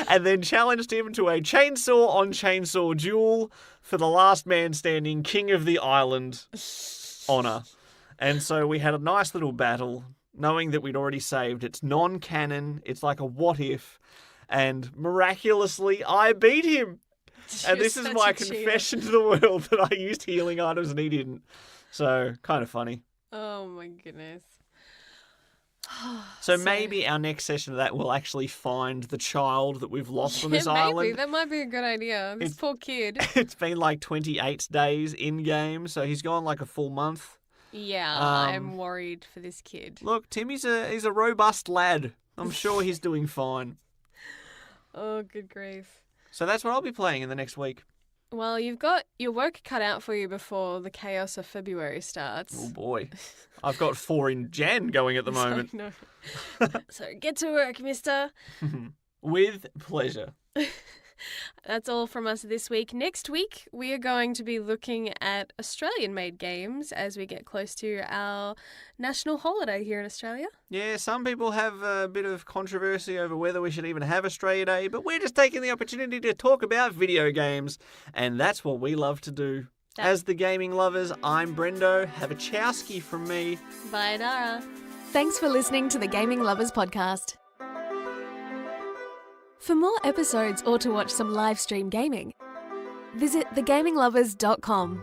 and then challenged him to a chainsaw on chainsaw duel for the last man standing king of the island honor. And so we had a nice little battle, knowing that we'd already saved. It's non-canon, it's like a what if, and miraculously I beat him. And this is my confession to the world that I used healing items and he didn't. So, kind of funny. Oh my goodness. So maybe our next session of that will actually find the child that we've lost on this island. That might be a good idea. This poor kid. It's been like 28 days in-game, so he's gone like a full month. Yeah, I'm worried for this kid. Look, Timmy's he's a robust lad. I'm sure he's doing fine. Oh, good grief. So that's what I'll be playing in the next week. Well, you've got your work cut out for you before the chaos of February starts. Oh boy. I've got 4 in Jan going at the moment. So, no. So get to work, mister. With pleasure. That's all from us this week. Next week, we are going to be looking at Australian-made games as we get close to our national holiday here in Australia. Yeah, some people have a bit of controversy over whether we should even have Australia Day, but we're just taking the opportunity to talk about video games, and that's what we love to do. As the gaming lovers, I'm Brendo. Have a chowski from me. Bye, Dara. Thanks for listening to the Gaming Lovers podcast. For more episodes or to watch some live stream gaming, visit thegaminglovers.com.